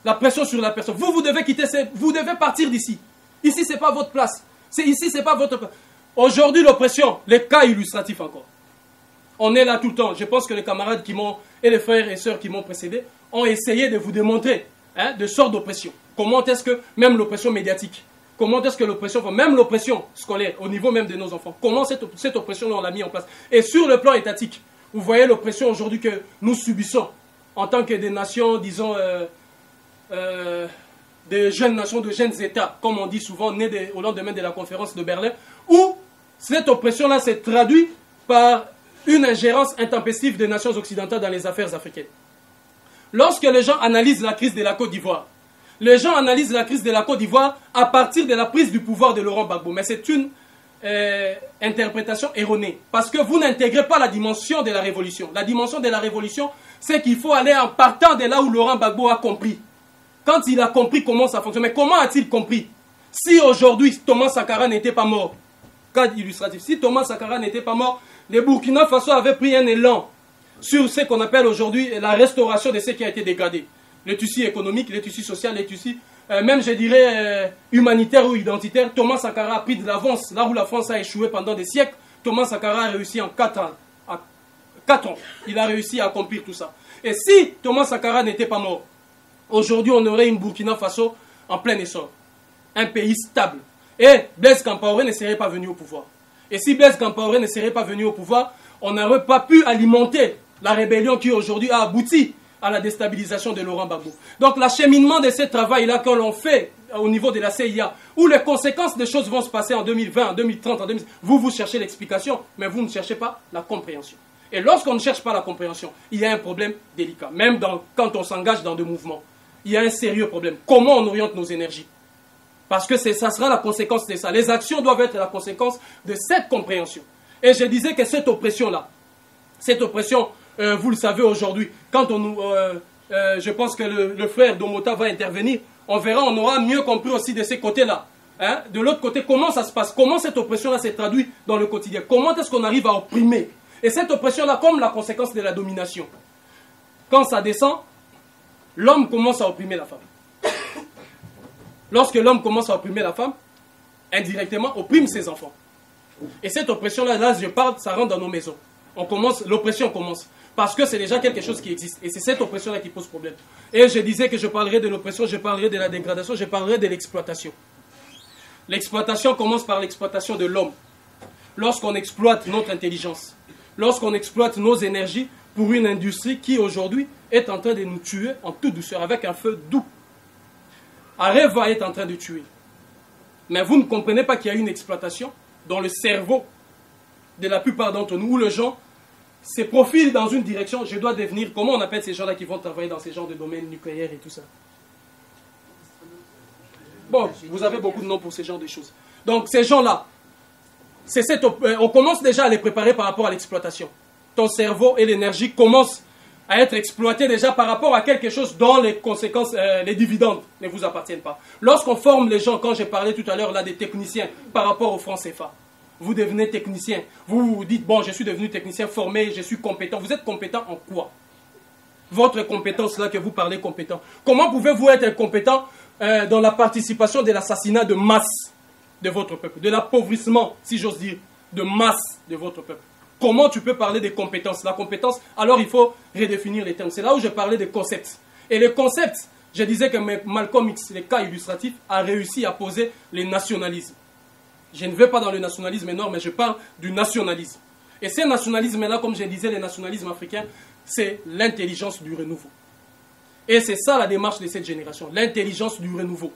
La pression sur la personne. Vous devez quitter, vous devez partir d'ici. Ici, ce n'est pas votre place. Ici, ce n'est pas votre place. Aujourd'hui, l'oppression, les cas illustratifs encore. On est là tout le temps. Je pense que les camarades qui m'ont, et les frères et sœurs qui m'ont précédé, ont essayé de vous démontrer de sortes d'oppression. Comment est-ce que, même l'oppression médiatique, comment est-ce que l'oppression, même l'oppression scolaire, au niveau même de nos enfants, comment cette oppression-là, on l'a mis en place. Et sur le plan étatique, vous voyez l'oppression aujourd'hui que nous subissons en tant que des nations, disons, des jeunes nations, de jeunes États, comme on dit souvent, nés au lendemain de la conférence de Berlin, où cette oppression-là s'est traduite par une ingérence intempestive des nations occidentales dans les affaires africaines. Lorsque les gens analysent la crise de la Côte d'Ivoire, les gens analysent la crise de la Côte d'Ivoire à partir de la prise du pouvoir de Laurent Gbagbo. Mais c'est une interprétation erronée. Parce que vous n'intégrez pas la dimension de la révolution. La dimension de la révolution, c'est qu'il faut aller en partant de là où Laurent Gbagbo a compris. Quand il a compris comment ça fonctionne. Mais comment a-t-il compris? Si aujourd'hui Thomas Sankara n'était pas mort, cas illustratif, si Thomas Sankara n'était pas mort, les Burkina Faso avaient pris un élan sur ce qu'on appelle aujourd'hui la restauration de ce qui a été dégradé. Le tissu économique, le tissu social, le tissu, même je dirais humanitaire ou identitaire. Thomas Sankara a pris de l'avance. Là où la France a échoué pendant des siècles, Thomas Sankara a réussi en 4 ans. À 4 ans, il a réussi à accomplir tout ça. Et si Thomas Sankara n'était pas mort, aujourd'hui on aurait une Burkina Faso en plein essor. Un pays stable. Et Blaise Compaoré ne serait pas venu au pouvoir. Et si Blaise Compaoré ne serait pas venu au pouvoir, on n'aurait pas pu alimenter la rébellion qui aujourd'hui a abouti à la déstabilisation de Laurent Gbagbo. Donc l'acheminement de ce travail-là que l'on fait au niveau de la CIA, où les conséquences des choses vont se passer en 2020, en 2030, en 2030, vous cherchez l'explication, mais vous ne cherchez pas la compréhension. Et lorsqu'on ne cherche pas la compréhension, il y a un problème délicat. Même quand on s'engage dans des mouvements, il y a un sérieux problème. Comment on oriente nos énergies? Parce que ça sera la conséquence de ça. Les actions doivent être la conséquence de cette compréhension. Et je disais que cette oppression-là, cette oppression, vous le savez aujourd'hui, quand on nous... je pense que le frère Domota va intervenir, on verra, on aura mieux compris aussi de ces côtés-là. Hein? De l'autre côté, comment ça se passe? Comment cette oppression-là s'est traduite dans le quotidien? Comment est-ce qu'on arrive à opprimer? Et cette oppression-là, comme la conséquence de la domination. Quand ça descend, l'homme commence à opprimer la femme. Lorsque l'homme commence à opprimer la femme, indirectement opprime ses enfants. Et cette oppression-là, là je parle, ça rentre dans nos maisons. L'oppression commence. Parce que c'est déjà quelque chose qui existe. Et c'est cette oppression-là qui pose problème. Et je disais que je parlerai de l'oppression, je parlerai de la dégradation, je parlerai de l'exploitation. L'exploitation commence par l'exploitation de l'homme. Lorsqu'on exploite notre intelligence, lorsqu'on exploite nos énergies pour une industrie qui aujourd'hui est en train de nous tuer en toute douceur, avec un feu doux. Areva est en train de tuer. Mais vous ne comprenez pas qu'il y a une exploitation dans le cerveau de la plupart d'entre nous, où les gens se profilent dans une direction. Je dois devenir, comment on appelle ces gens-là qui vont travailler dans ces genres de domaines nucléaires et tout ça? Bon, vous avez beaucoup de noms pour ces genres de choses. Donc ces gens-là, on commence déjà à les préparer par rapport à l'exploitation. Ton cerveau et l'énergie commencent à être exploités déjà par rapport à quelque chose dont les conséquences, les dividendes ne vous appartiennent pas. Lorsqu'on forme les gens, quand j'ai parlé tout à l'heure là des techniciens par rapport au franc CFA, vous devenez technicien. Vous vous dites, bon, je suis devenu technicien formé, je suis compétent. Vous êtes compétent en quoi? Votre compétence là que vous parlez compétent. Comment pouvez-vous être compétent dans la participation de l'assassinat de masse de votre peuple, de l'appauvrissement, si j'ose dire, de masse de votre peuple? Comment tu peux parler des compétences? La compétence, alors il faut redéfinir les termes. C'est là où je parlais des concepts. Et les concepts, je disais que Malcolm X, les cas illustratifs, a réussi à poser les nationalismes. Je ne vais pas dans le nationalisme énorme, mais je parle du nationalisme. Et ces nationalismes-là, comme je disais, les nationalismes africains, c'est l'intelligence du renouveau. Et c'est ça la démarche de cette génération, l'intelligence du renouveau.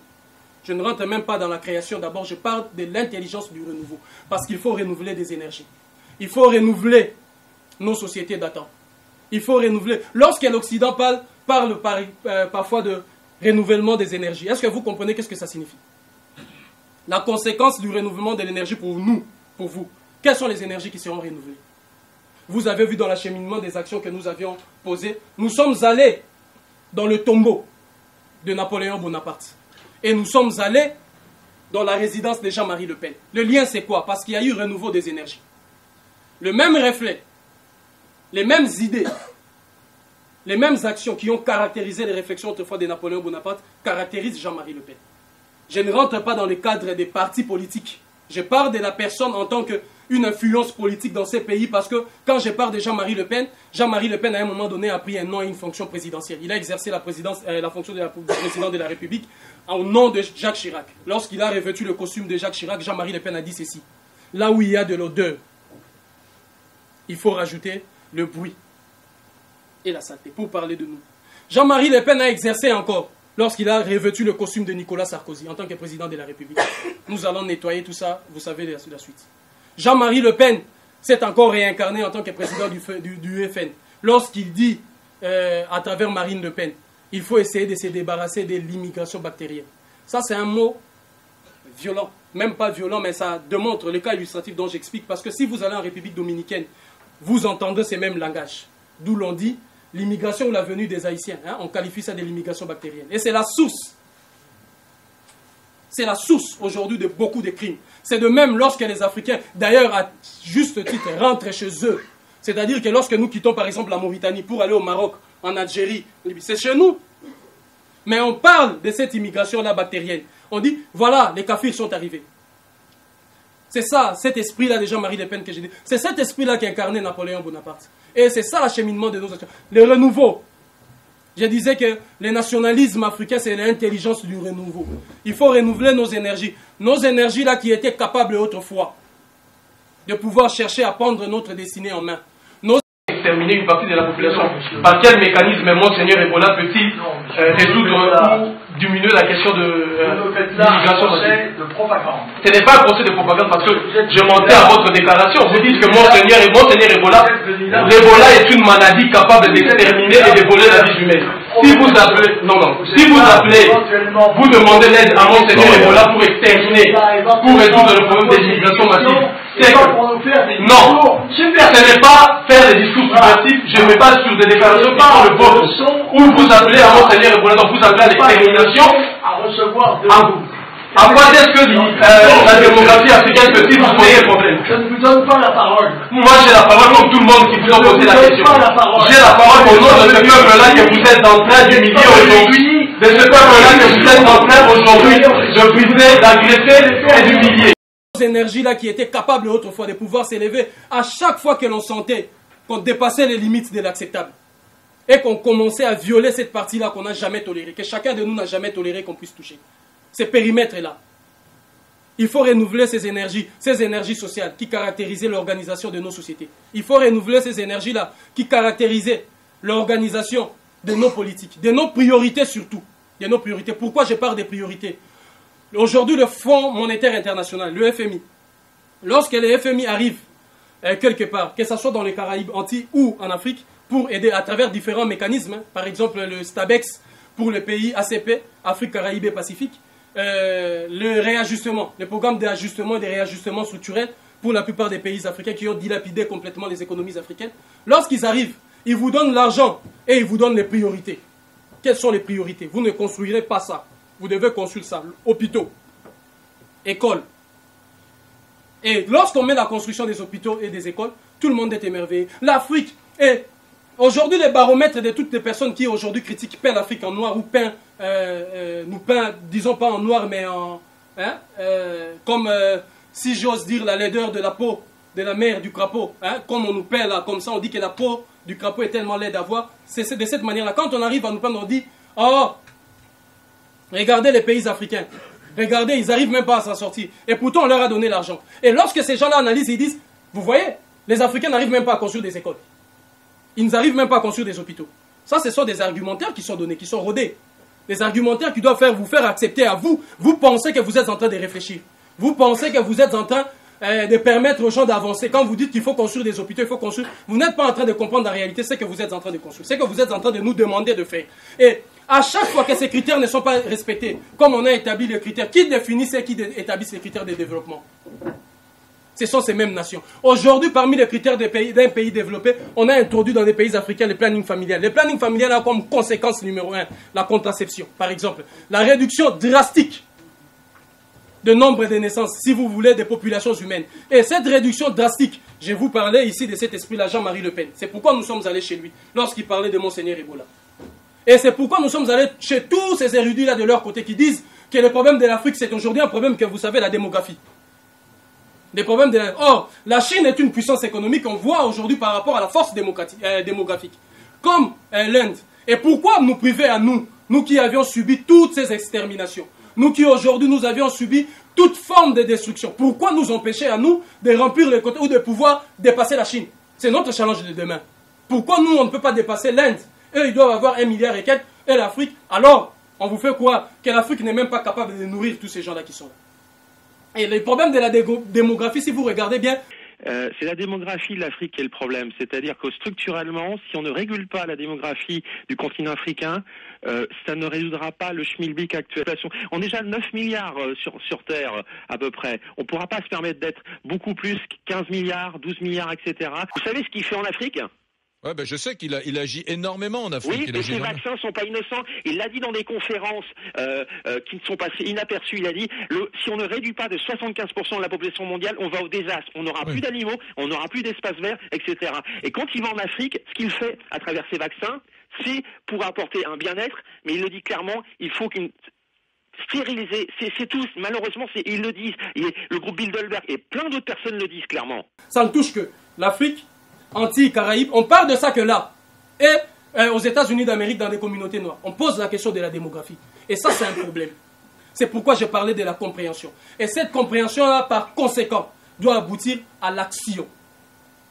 Je ne rentre même pas dans la création, d'abord je parle de l'intelligence du renouveau. Parce qu'il faut renouveler des énergies. Il faut renouveler nos sociétés d'attente. Il faut renouveler. Lorsque l'Occident parle parfois de renouvellement des énergies, est-ce que vous comprenez qu'est-ce que ça signifie? La conséquence du renouvellement de l'énergie pour nous, pour vous, quelles sont les énergies qui seront renouvelées? Vous avez vu dans l'acheminement des actions que nous avions posées, nous sommes allés dans le tombeau de Napoléon Bonaparte. Et nous sommes allés dans la résidence de Jean-Marie Le Pen. Le lien c'est quoi? Parce qu'il y a eu renouveau des énergies. Le même reflet, les mêmes idées, les mêmes actions qui ont caractérisé les réflexions autrefois de Napoléon Bonaparte caractérisent Jean-Marie Le Pen. Je ne rentre pas dans le cadre des partis politiques. Je parle de la personne en tant qu'une influence politique dans ces pays parce que quand je parle de Jean-Marie Le Pen à un moment donné a pris un nom et une fonction présidentielle. Il a exercé la fonction de président de la République au nom de Jacques Chirac. Lorsqu'il a revêtu le costume de Jacques Chirac, Jean-Marie Le Pen a dit ceci. Là où il y a de l'odeur, il faut rajouter le bruit et la saleté pour parler de nous. Jean-Marie Le Pen a exercé encore lorsqu'il a revêtu le costume de Nicolas Sarkozy en tant que président de la République. Nous allons nettoyer tout ça, vous savez la suite. Jean-Marie Le Pen s'est encore réincarné en tant que président du FN. Lorsqu'il dit, à travers Marine Le Pen, il faut essayer de se débarrasser de l'immigration bactérienne. Ça, c'est un mot violent. Même pas violent, mais ça démontre le cas illustratif dont j'explique. Parce que si vous allez en République dominicaine, vous entendez ces mêmes langages. D'où l'on dit l'immigration ou la venue des Haïtiens. Hein, on qualifie ça de l'immigration bactérienne. Et c'est la source. C'est la source aujourd'hui de beaucoup de crimes. C'est de même lorsque les Africains, d'ailleurs à juste titre, rentrent chez eux. C'est-à-dire que lorsque nous quittons par exemple la Mauritanie pour aller au Maroc, en Algérie, c'est chez nous. Mais on parle de cette immigration-là bactérienne. On dit, voilà, les kafirs sont arrivés. C'est ça, cet esprit-là de Jean-Marie Le Pen que j'ai dit. C'est cet esprit-là qui incarnait Napoléon Bonaparte. Et c'est ça l'acheminement de nos actions. Le renouveau. Je disais que le nationalisme africain, c'est l'intelligence du renouveau. Il faut renouveler nos énergies. Nos énergies-là qui étaient capables autrefois de pouvoir chercher à prendre notre destinée en main. Exterminer une partie de la population. Par quel mécanisme Monseigneur Ebola peut-il résoudre ou diminuer la question de l'immigration? Ce n'est pas un procès de propagande parce que je mentais à votre déclaration. Vous dites que Monseigneur Ebola, l'Ebola est une maladie capable d'exterminer et de voler la vie humaine. Si vous appelez, vous demandez l'aide à Monseigneur Ebola pour exterminer, pour résoudre le problème des immigrations massives. Non, ce n'est pas faire des discours subversifs, je ne mets pas sur des déclarations qui sont le vôtre, où vous appelez à Monseigneur Ebola, donc vous appelez à l'extermination. À quoi est-ce que la démographie africaine peut-il vous poser le problème? Je ne vous donne pas la parole. Moi j'ai la parole comme tout le monde qui vous a posé la question. J'ai la parole au nom de ce peuple-là que vous êtes en train d'humilier aujourd'hui. De ce peuple-là que vous êtes en train aujourd'hui de briser, d'agresser et d'humilier. Énergie-là qui était capable autrefois de pouvoir s'élever à chaque fois que l'on sentait qu'on dépassait les limites de l'acceptable et qu'on commençait à violer cette partie-là qu'on n'a jamais tolérée, que chacun de nous n'a jamais toléré qu'on puisse toucher. Ces périmètres-là. Il faut renouveler ces énergies sociales qui caractérisaient l'organisation de nos sociétés. Il faut renouveler ces énergies-là qui caractérisaient l'organisation de nos politiques, de nos priorités surtout. De nos priorités. Pourquoi je parle des priorités? Aujourd'hui, le Fonds monétaire international, le FMI, lorsque le FMI arrive quelque part, que ce soit dans les Caraïbes, Antilles ou en Afrique, pour aider à travers différents mécanismes, par exemple le STABEX pour les pays ACP, Afrique, Caraïbes et Pacifique, le réajustement, le programme d'ajustement et de réajustement structurel pour la plupart des pays africains qui ont dilapidé complètement les économies africaines. Lorsqu'ils arrivent, ils vous donnent l'argent et ils vous donnent les priorités. Quelles sont les priorités? Vous ne construirez pas ça. Vous devez construire ça. Hôpitaux, écoles. Et lorsqu'on met la construction des hôpitaux et des écoles, tout le monde est émerveillé. L'Afrique est aujourd'hui le baromètre de toutes les personnes qui aujourd'hui critiquent peint l'Afrique en noir ou nous peint, disons pas en noir, mais en comme si j'ose dire la laideur de la peau de la mère du crapaud, comme on nous peint là, comme ça on dit que la peau du crapaud est tellement laide à voir. C'est de cette manière-là. Quand on arrive à nous peindre, on dit oh, regardez les pays africains. Regardez, ils n'arrivent même pas à s'en sortir. Et pourtant, on leur a donné l'argent. Et lorsque ces gens-là analysent, ils disent, vous voyez, Les Africains n'arrivent même pas à construire des écoles. Ils n'arrivent même pas à construire des hôpitaux. Ça, ce sont des argumentaires qui sont donnés, qui sont rodés. Des argumentaires qui doivent vous faire accepter à vous. Vous pensez que vous êtes en train de réfléchir. Vous pensez que vous êtes en train de permettre aux gens d'avancer. Quand vous dites qu'il faut construire des hôpitaux, il faut construire, vous n'êtes pas en train de comprendre la réalité, c'est que vous êtes en train de construire. C'est que vous êtes en train de nous demander de faire. Et à chaque fois que ces critères ne sont pas respectés, comme on a établi les critères, qui définissent et qui établissent les critères de développement? Ce sont ces mêmes nations. Aujourd'hui, parmi les critères d'un pays développé, on a introduit dans des pays africains le planning familial. Le planning familial a comme conséquence numéro 1 la contraception, par exemple. La réduction drastique de nombre de naissances, si vous voulez, des populations humaines. Et cette réduction drastique, je vous parlais ici de cet esprit-là, Jean-Marie Le Pen. C'est pourquoi nous sommes allés chez lui, lorsqu'il parlait de Monseigneur Ebola. Et c'est pourquoi nous sommes allés chez tous ces érudits-là de leur côté qui disent que le problème de l'Afrique, c'est aujourd'hui un problème que vous savez, la démographie. Or, la Chine est une puissance économique, on voit aujourd'hui par rapport à la force démographique, comme l'Inde. Et pourquoi nous priver à nous, nous qui avions subi toutes ces exterminations, nous qui aujourd'hui nous avions subi toute forme de destruction, pourquoi nous empêcher à nous de remplir les côtés ou de pouvoir dépasser la Chine? C'est notre challenge de demain. Pourquoi nous, on ne peut pas dépasser l'Inde? Eux, ils doivent avoir 1 milliard et quelques, et l'Afrique, alors, on vous fait croire que l'Afrique n'est même pas capable de nourrir tous ces gens-là qui sont là. Et le problème de la démographie, si vous regardez bien... c'est la démographie de l'Afrique qui est le problème. C'est-à-dire que structurellement, si on ne régule pas la démographie du continent africain, ça ne résoudra pas le schmilblick actuel. On est déjà 9 milliards sur Terre, à peu près. On ne pourra pas se permettre d'être beaucoup plus, 15 milliards, 12 milliards, etc. Vous savez ce qu'il fait en Afrique ? Ouais, ben je sais qu'il agit énormément en Afrique. Oui, mais ces vaccins ne sont pas innocents. Il l'a dit dans des conférences qui ne sont passées inaperçues. Il a dit, si on ne réduit pas de 75% de la population mondiale, on va au désastre. On n'aura plus d'animaux, on n'aura plus d'espace vert, etc. Et quand il va en Afrique, ce qu'il fait à travers ces vaccins, c'est pour apporter un bien-être, mais il le dit clairement, il faut qu'une... stériliser, c'est tous, malheureusement, ils le disent. Le groupe Bilderberg et plein d'autres personnes le disent clairement. Ça ne touche que l'Afrique, Antilles, Caraïbes, on parle de ça que là. Et aux États-Unis d'Amérique, dans des communautés noires, on pose la question de la démographie. Et ça, c'est un problème. C'est pourquoi j'ai parlé de la compréhension. Et cette compréhension-là, par conséquent, doit aboutir à l'action.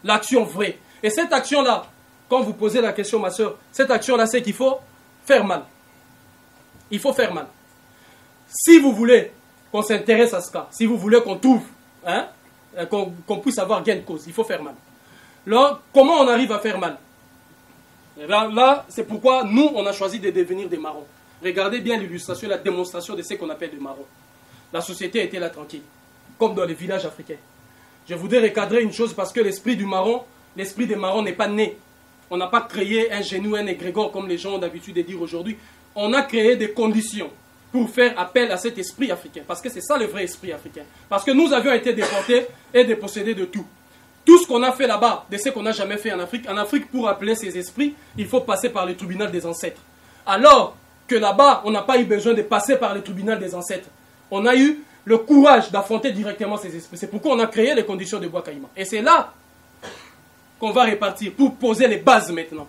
L'action vraie. Et cette action-là, quand vous posez la question, ma soeur, cette action-là, c'est qu'il faut faire mal. Il faut faire mal. Si vous voulez qu'on s'intéresse à ce cas, si vous voulez qu'on trouve, qu'on puisse avoir gain de cause, il faut faire mal. Là, comment on arrive à faire mal? Là, c'est pourquoi nous, on a choisi de devenir des marrons. Regardez bien l'illustration, la démonstration de ce qu'on appelle des marrons. La société était là tranquille, comme dans les villages africains. Je voudrais recadrer une chose parce que l'esprit des marrons n'est pas né. On n'a pas créé un génie ou un égrégore comme les gens ont d'habitude de dire aujourd'hui. On a créé des conditions pour faire appel à cet esprit africain. Parce que c'est ça le vrai esprit africain. Parce que nous avions été déportés et dépossédés de tout. Tout ce qu'on a fait là-bas, de ce qu'on n'a jamais fait en Afrique, pour appeler ces esprits, il faut passer par le tribunal des ancêtres. Alors que là-bas, on n'a pas eu besoin de passer par le tribunal des ancêtres. On a eu le courage d'affronter directement ces esprits. C'est pourquoi on a créé les conditions de Bois Caïman. Et c'est là qu'on va repartir pour poser les bases maintenant.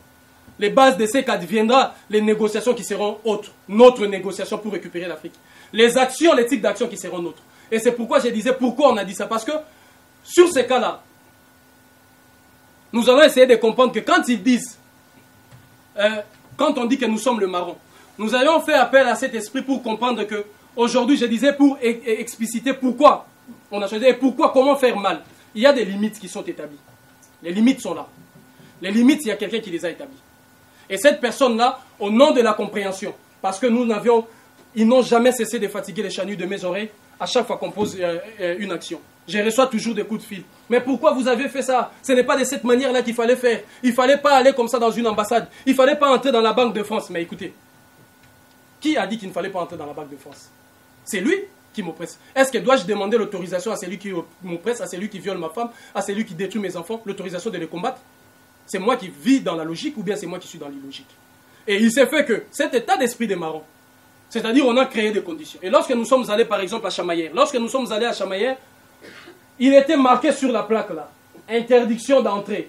Les bases de ce qu'adviendra les négociations qui seront autres. Notre négociation pour récupérer l'Afrique. Les actions, les types d'actions qui seront nôtres. Et c'est pourquoi je disais pourquoi on a dit ça. Parce que sur ces cas-là, nous allons essayer de comprendre que quand ils disent, quand on dit que nous sommes le marron, nous allons faire appel à cet esprit pour comprendre que, aujourd'hui, je disais pour expliciter pourquoi on a choisi et pourquoi, comment faire mal. Il y a des limites qui sont établies. Les limites sont là. Les limites, il y a quelqu'un qui les a établies. Et cette personne-là, au nom de la compréhension, parce que ils n'ont jamais cessé de fatiguer les chanuts de mes oreilles à chaque fois qu'on pose une action. Je reçois toujours des coups de fil. Mais pourquoi vous avez fait ça? Ce n'est pas de cette manière-là qu'il fallait faire. Il ne fallait pas aller comme ça dans une ambassade. Il ne fallait pas entrer dans la Banque de France. Mais écoutez, qui a dit qu'il ne fallait pas entrer dans la Banque de France? C'est lui qui m'oppresse. Est-ce que dois-je demander l'autorisation à celui qui m'oppresse, à celui qui viole ma femme, à celui qui détruit mes enfants, l'autorisation de les combattre? C'est moi qui vis dans la logique ou bien c'est moi qui suis dans l'illogique? Et il s'est fait que cet état d'esprit des marrons, c'est-à-dire on a créé des conditions. Et lorsque nous sommes allés par exemple à Chamaillère, il était marqué sur la plaque là, interdiction d'entrée,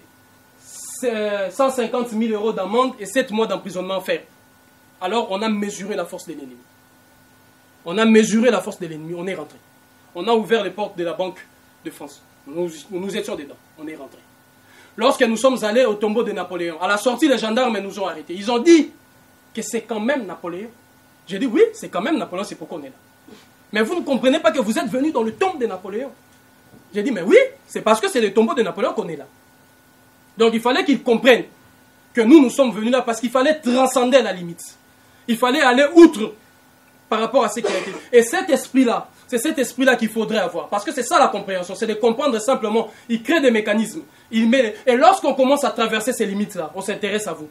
150 000 € d'amende et 7 mois d'emprisonnement ferme. Alors on a mesuré la force de l'ennemi. On a mesuré la force de l'ennemi, on est rentré. On a ouvert les portes de la Banque de France. Nous étions dedans, on est rentré. lorsque nous sommes allés au tombeau de Napoléon, à la sortie, les gendarmes nous ont arrêtés. Ils ont dit que c'est quand même Napoléon. J'ai dit oui, c'est quand même Napoléon, c'est pourquoi on est là. Mais vous ne comprenez pas que vous êtes venus dans le tombe de Napoléon. J'ai dit mais oui, c'est parce que c'est le tombeau de Napoléon qu'on est là. Donc il fallait qu'ils comprennent que nous sommes venus là parce qu'il fallait transcender la limite. Il fallait aller outre par rapport à ce qui a été. Et cet esprit-là, c'est cet esprit-là qu'il faudrait avoir. Parce que c'est ça la compréhension, c'est de comprendre simplement. Il crée des mécanismes. Et lorsqu'on commence à traverser ces limites-là, on s'intéresse à vous.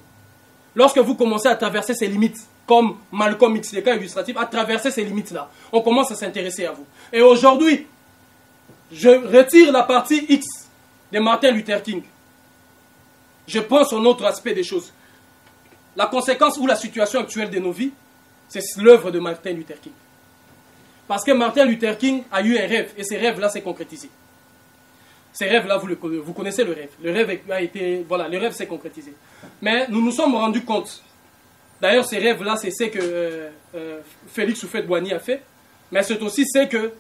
Lorsque vous commencez à traverser ces limites, comme Malcolm X, les cas illustratifs, à traverser ces limites-là, on commence à s'intéresser à vous. Et aujourd'hui, je retire la partie X de Martin Luther King. Je prends son autre aspect des choses. La conséquence ou la situation actuelle de nos vies, c'est l'œuvre de Martin Luther King. Parce que Martin Luther King a eu un rêve, et ces rêves-là s'est concrétisé. Ces rêves-là, vous connaissez le rêve. Le rêve a été, voilà, le rêve s'est concrétisé. Mais nous nous sommes rendus compte. D'ailleurs, ces rêves-là, c'est ce que Félix Houphouët-Boigny a fait, mais c'est aussi ce que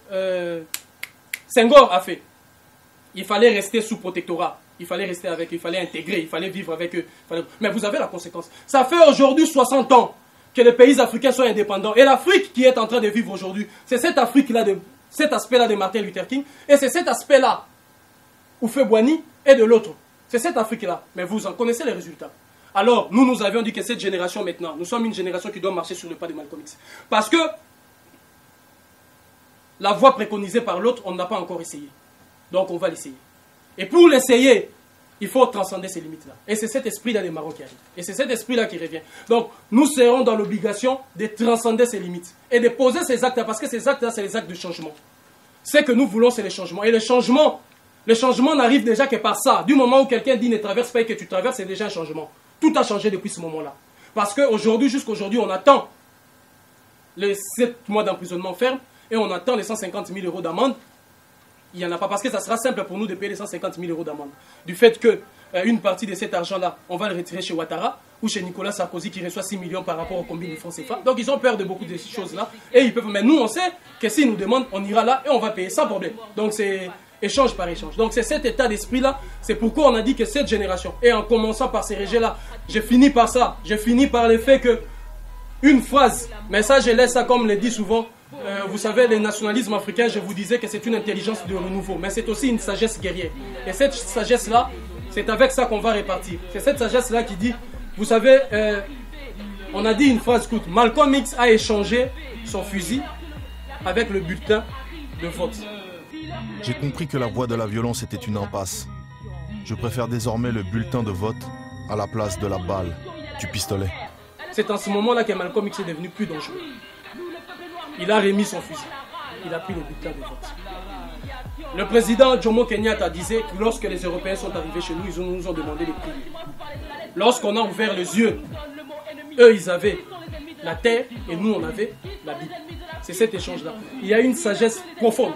Senghor a fait. Il fallait rester sous protectorat. Il fallait rester avec eux, il fallait intégrer, il fallait vivre avec eux. Mais vous avez la conséquence. Ça fait aujourd'hui 60 ans que les pays africains sont indépendants. Et l'Afrique qui est en train de vivre aujourd'hui, c'est cette Afrique-là, cet aspect-là de Martin Luther King, et c'est cet aspect-là, Houphouët-Boigny, et de l'autre. C'est cette Afrique-là. Mais vous en connaissez les résultats. Alors, nous avions dit que cette génération maintenant, nous sommes une génération qui doit marcher sur le pas de Malcolm X. Parce que la voie préconisée par l'autre, on n'a pas encore essayé. Donc, on va l'essayer. Et pour l'essayer, il faut transcender ces limites-là. Et c'est cet esprit-là des Marocains qui arrive. Et c'est cet esprit-là qui revient. Donc, nous serons dans l'obligation de transcender ces limites. Et de poser ces actes-là, parce que ces actes-là, c'est les actes de changement. Ce que nous voulons, c'est les changements. Et le changement n'arrive déjà que par ça. Du moment où quelqu'un dit ne traverse pas et que tu traverses, c'est déjà un changement. Tout a changé depuis ce moment-là. Parce qu'aujourd'hui, jusqu'aujourd'hui, on attend les 7 mois d'emprisonnement ferme et on attend les 150 000 € d'amende. Il n'y en a pas parce que ça sera simple pour nous de payer les 150 000 € d'amende. Du fait qu'une partie de cet argent-là, on va le retirer chez Ouattara ou chez Nicolas Sarkozy qui reçoit 6 millions par rapport au combine du franc CFA. Donc ils ont peur de beaucoup de choses-là. Et ils peuvent. Mais nous, on sait que s'ils nous demandent, on ira là et on va payer sans problème. Donc c'est échange par échange. Donc c'est cet état d'esprit-là. C'est pourquoi on a dit que cette génération, et en commençant par ces régés-là, je finis par ça. Je finis par le fait que une phrase, mais ça je laisse ça comme le dit souvent. Vous savez, le nationalisme africain, je vous disais que c'est une intelligence de renouveau, mais c'est aussi une sagesse guerrière. Et cette sagesse-là, c'est avec ça qu'on va répartir. C'est cette sagesse-là qui dit, vous savez, on a dit une phrase, écoute, Malcolm X a échangé son fusil avec le bulletin de vote. J'ai compris que la voie de la violence était une impasse. Je préfère désormais le bulletin de vote à la place de la balle, du pistolet. C'est en ce moment-là que Malcolm X est devenu plus dangereux. Il a remis son fusil. Il a pris le bulletin de vote. Le président Jomo Kenyatta disait que lorsque les Européens sont arrivés chez nous, ils nous ont demandé de prier. Lorsqu'on a ouvert les yeux, eux, ils avaient la terre et nous, on avait la Bible. C'est cet échange-là. Il y a une sagesse profonde.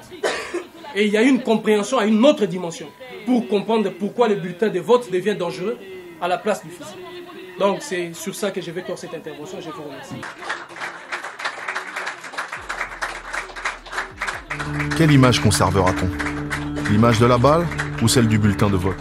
Et il y a une compréhension à une autre dimension pour comprendre pourquoi le bulletin de vote devient dangereux à la place du fusil. Donc c'est sur ça que je vais clore cette intervention. Je vous remercie. Quelle image conservera-t-on? L'image de la balle ou celle du bulletin de vote?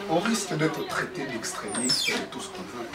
On risque d'être traité d'extrémiste et tout ce qu'on veut,